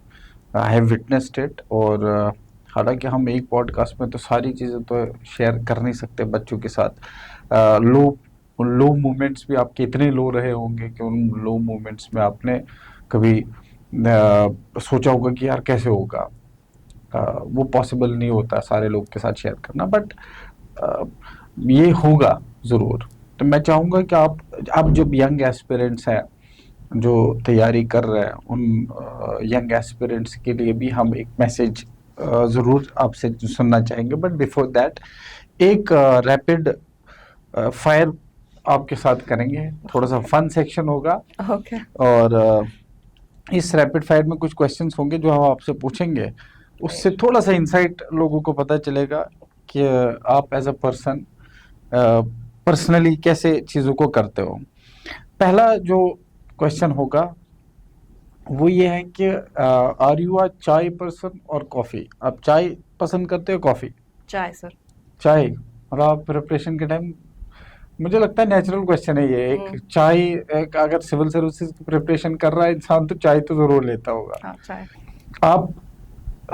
आई हैव विटनेस्ड इट। और हालांकि हम एक पॉडकास्ट में तो सारी चीज़ें तो शेयर कर नहीं सकते बच्चों के साथ। लो लो मोमेंट्स भी आपके इतने लो रहे होंगे कि उन लो मोमेंट्स में आपने कभी सोचा होगा कि यार कैसे होगा। वो पॉसिबल नहीं होता सारे लोग के साथ शेयर करना, बट ये होगा ज़रूर। तो मैं चाहूँगा कि आप जो यंग एस्पिरेंट्स हैं जो तैयारी कर रहे हैं, उन यंग एस्पिरेंट्स के लिए भी हम एक मैसेज ज़रूर आपसे सुनना चाहेंगे। बट बिफोर दैट एक रैपिड फायर आपके साथ करेंगे, थोड़ा सा फन सेक्शन होगा। ओके। और इस रैपिड फायर में कुछ क्वेश्चंस होंगे जो हम आपसे पूछेंगे, उससे थोड़ा सा इंसाइट लोगों को पता चलेगा कि आप एज अ पर्सन पर्सनली कैसे चीज़ों को करते हो। पहला जो क्वेश्चन होगा वो ये है कि आर यू अ चाय पर्सन और कॉफ़ी? आप चाय पसंद करते हो कॉफ़ी? चाय सर। चाय। और आप प्रिपरेशन के टाइम, मुझे लगता है नेचुरल क्वेश्चन है ये, एक चाय, एक अगर सिविल सर्विसेज की प्रिपरेशन कर रहा है इंसान तो चाय तो जरूर लेता होगा। हाँ, चाय। आप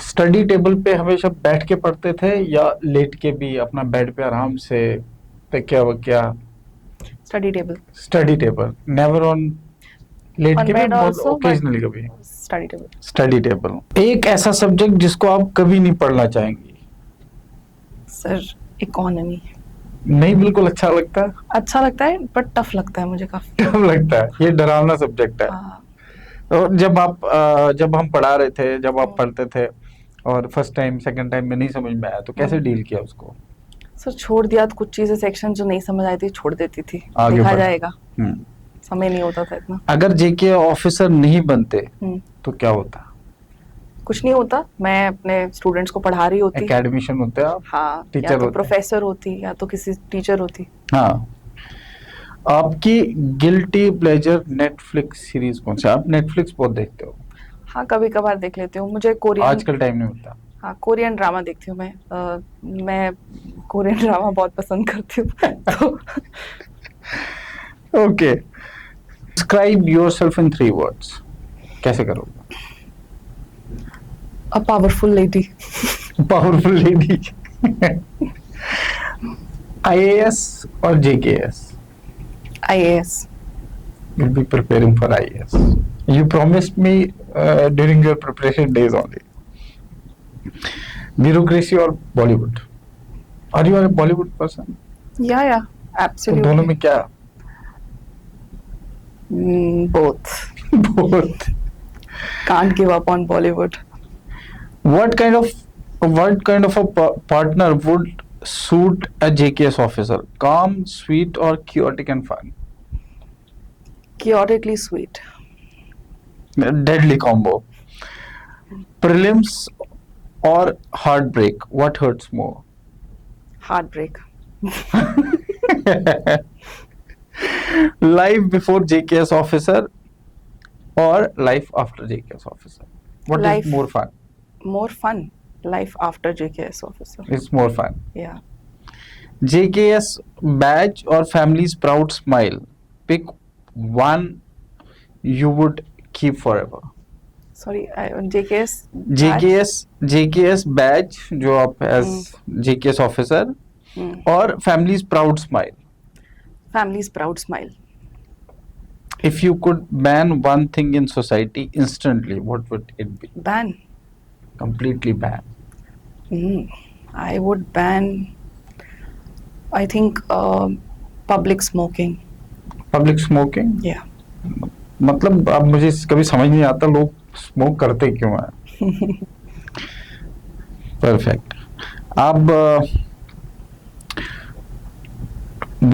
स्टडी टेबल पे हमेशा बैठ के पढ़ते थे या लेट के भी अपना बेड पे आराम से तकिया वकिया? Study table. Study table, never on late on के भी, बेड बहुत आल्सो, ओकेजनली कभी। But study table. Study table. एक ऐसा सब्जेक्ट जिसको आप कभी नहीं पढ़ना चाहेंगी? Sir, economy. नहीं, बिल्कुल अच्छा लगता है? अच्छा लगता है बट टफ लगता है मुझे काफी। टफ लगता है, ये डरावना सब्जेक्ट है। हाँ। तो जब हम पढ़ा रहे थे, जब आप पढ़ते थे और फर्स्ट टाइम सेकंड टाइम में नहीं समझ में आया तो कैसे डील किया उसको? सर, छोड़ दिया। तो कुछ चीजें सेक्शन जो नहीं समझ आई थी छोड़ देती थी, आगे देखा बढ़। जाएगा। समय नहीं होता था इतना। अगर जेके ऑफिसर नहीं बनते हम्म, तो क्या होता? कुछ नहीं होता। मैं अपने स्टूडेंट्स को पढ़ा रही होती। एकेडमिशियन होते आप? हाँ, टीचर या तो होते? प्रोफेसर होती या तो किसी टीचर होती। हाँ। आपकी गिल्टी प्लेजर नेटफ्लिक्स सीरीज कौन सी? आप नेटफ्लिक्स बहुत देखते हो? हाँ, कभी कभार देख लेती हूँ। मुझे कोरियन। आजकल टाइम नहीं होता। हाँ, कोरियन ड्रामा देखती हूँ मैं। मैं कोरियन ड्रामा बहुत पसंद करती हूँ तो okay, describe yourself in 3 words। कैसे करोगे? A powerful lady. Powerful lady. IAS और JKS? IAS। You'll be preparing for IAS. You promised me during your preparation days only. Bureaucracy or Bollywood? Are you a Bollywood person? या तो absolutely. दोनों में क्या? Both. Both. Can't give up on Bollywood. What kind of a partner would suit a JKS officer? Calm, sweet, or chaotic and fun? Chaotically sweet। Deadly combo. Prelims or heartbreak? What hurts more? Heartbreak। Life before JKS officer or life after JKS officer? What Life. is more fun? More fun। Life after JKS officer। It's more fun. Yeah। JKS badge or family's proud smile? Pick one you would keep forever. Sorry, JKS। JKS badge जो आप as JKS officer और family's proud smile. Family's proud smile। If you could ban one thing in society instantly, what would it be? Ban। Completely ban. I would ban, I think, public smoking। Public smoking? Yeah। मतलब अब मुझे कभी समझ नहीं आता लोग smoke करते क्यों हैं। परफेक्ट। अब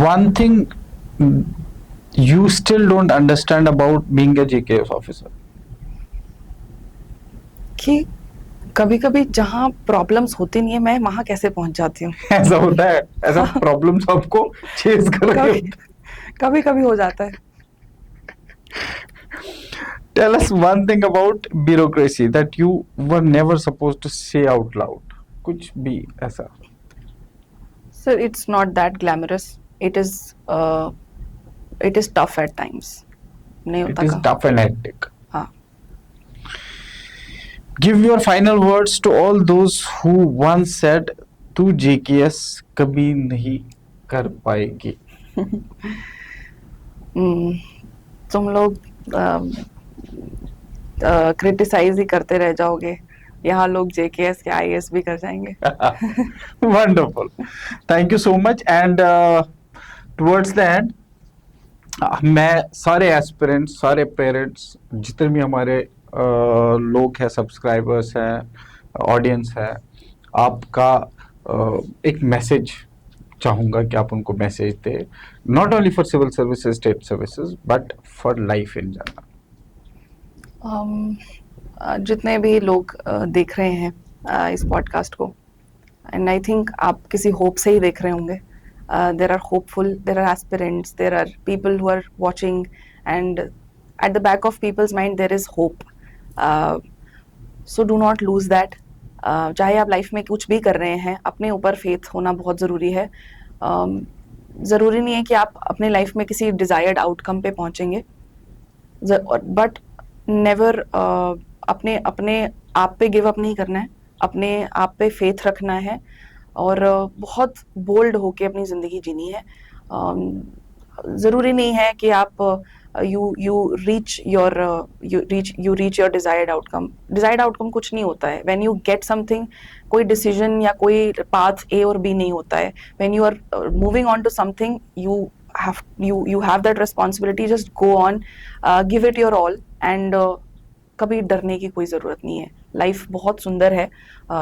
one thing you still don't understand about being a JKS officer? कि कभी कभी जहाँ प्रॉब्लम्स होती नहीं है मैं वहाँ कैसे पहुँच जाती हूँ। ऐसा होता है, ऐसा प्रॉब्लम्स आपको चेस कर रहे होते हैं। कभी कभी हो जाता है। Tell us one thing about bureaucracy that you were never supposed to say out loud. कुछ भी ऐसा? Sir, it's not that glamorous. It is tough at times. नहीं इट होता इज का. Tough and hectic. हाँ. Give your final words to all those who once said तू JKS कभी नहीं कर पाएगी. तुम लोग क्रिटिसाइज ही करते रह जाओगे. यहाँ लोग जेकेएस के आईएएस भी कर जाएंगे. Wonderful. Thank you so much. And towards the end मैं सारे एस्पिरेंट्स, सारे पेरेंट्स, जितने भी हमारे लोग हैं, सब्सक्राइबर्स हैं, ऑडियंस है, आपका एक मैसेज चाहूँगा कि आप उनको मैसेज दे, not only for civil services, state services, but for life in general. जितने भी लोग देख रहे हैं इस पॉडकास्ट को, एंड आई थिंक आप किसी होप से ही देख रहे होंगे. There are hopeful, there are aspirants, there are people who are watching, and at the back of people's mind there is hope. So do not lose that. चाहे आप life में कुछ भी कर रहे हैं, अपने ऊपर फेथ होना बहुत ज़रूरी है. ज़रूरी नहीं है कि आप अपने लाइफ में किसी डिज़ायर्ड आउटकम पे पहुंचेंगे, बट नेवर अपने अपने आप पे गिव अप नहीं करना है, अपने आप पे फेथ रखना है, और बहुत बोल्ड होके अपनी ज़िंदगी जीनी है. ज़रूरी नहीं है कि आप you reach your desired outcome. Desired outcome कुछ नहीं होता है. When you get something, कोई decision या कोई path A और B नहीं होता है. When you are moving on to something, you have that responsibility. Just go on, give it your all, and कभी डरने की कोई ज़रूरत नहीं है. लाइफ बहुत सुंदर है.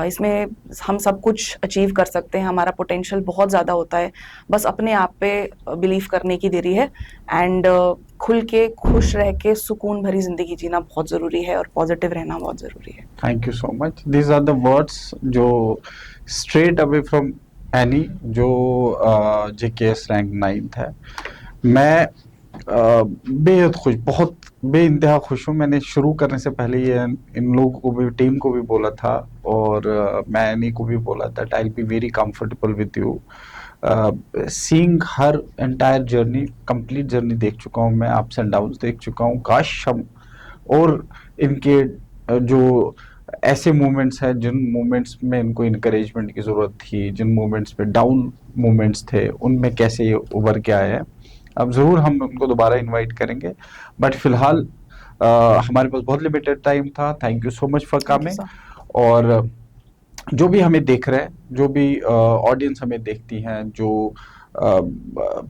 इसमें हम सब कुछ अचीव कर सकते हैं. हमारा पोटेंशियल बहुत ज़्यादा होता है. बस अपने आप पे बिलीव करने की देरी है, एंड खुल के खुश रह के सुकून भरी ज़िंदगी जीना बहुत ज़रूरी है, और पॉजिटिव रहना बहुत ज़रूरी है. Thank you so much. These are the words जो स्ट्रेट अवे फ्रॉम एनी, जो जेकेएस रैंक 9th है. मैं बेहद खुश, बहुत बेइंतहा खुश हूँ. मैंने शुरू करने से पहले ये इन लोगों को भी, टीम को भी बोला था, और मैं एनी को भी बोला था, आई will be very comfortable with you. Seeing her entire journey, complete journey देख चुका हूँ मैं, अप्स एंड डाउन्स देख चुका हूँ. काश हम और इनके जो ऐसे मोमेंट्स हैं, जिन मोमेंट्स में इनको इनकरेजमेंट की ज़रूरत थी, जिन मोमेंट्स पे डाउन मोमेंट्स थे, उनमें कैसे ये उभर के आए हैं. अब ज़रूर हम उनको दोबारा इनवाइट करेंगे, बट फिलहाल हमारे पास बहुत लिमिटेड टाइम था. Thank you so much for coming. और जो भी हमें देख रहे हैं, जो भी ऑडियंस हमें देखती हैं, जो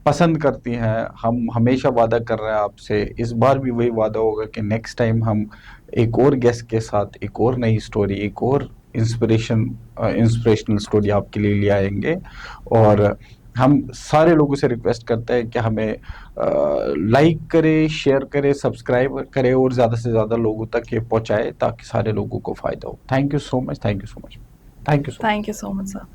पसंद करती हैं, हम हमेशा वादा कर रहे हैं आपसे, इस बार भी वही वादा होगा कि नेक्स्ट टाइम हम एक और गेस्ट के साथ एक और नई स्टोरी, एक और इंस्पिरेशनल स्टोरी आपके लिए ले आएंगे. और हम सारे लोगों से रिक्वेस्ट करते हैं कि हमें लाइक करे, शेयर करे, सब्सक्राइब करे, और ज़्यादा से ज़्यादा लोगों तक ये पहुँचाए, ताकि सारे लोगों को फ़ायदा हो. Thank you so much. Thank you so much. Thank you so much. Thank you so much sir.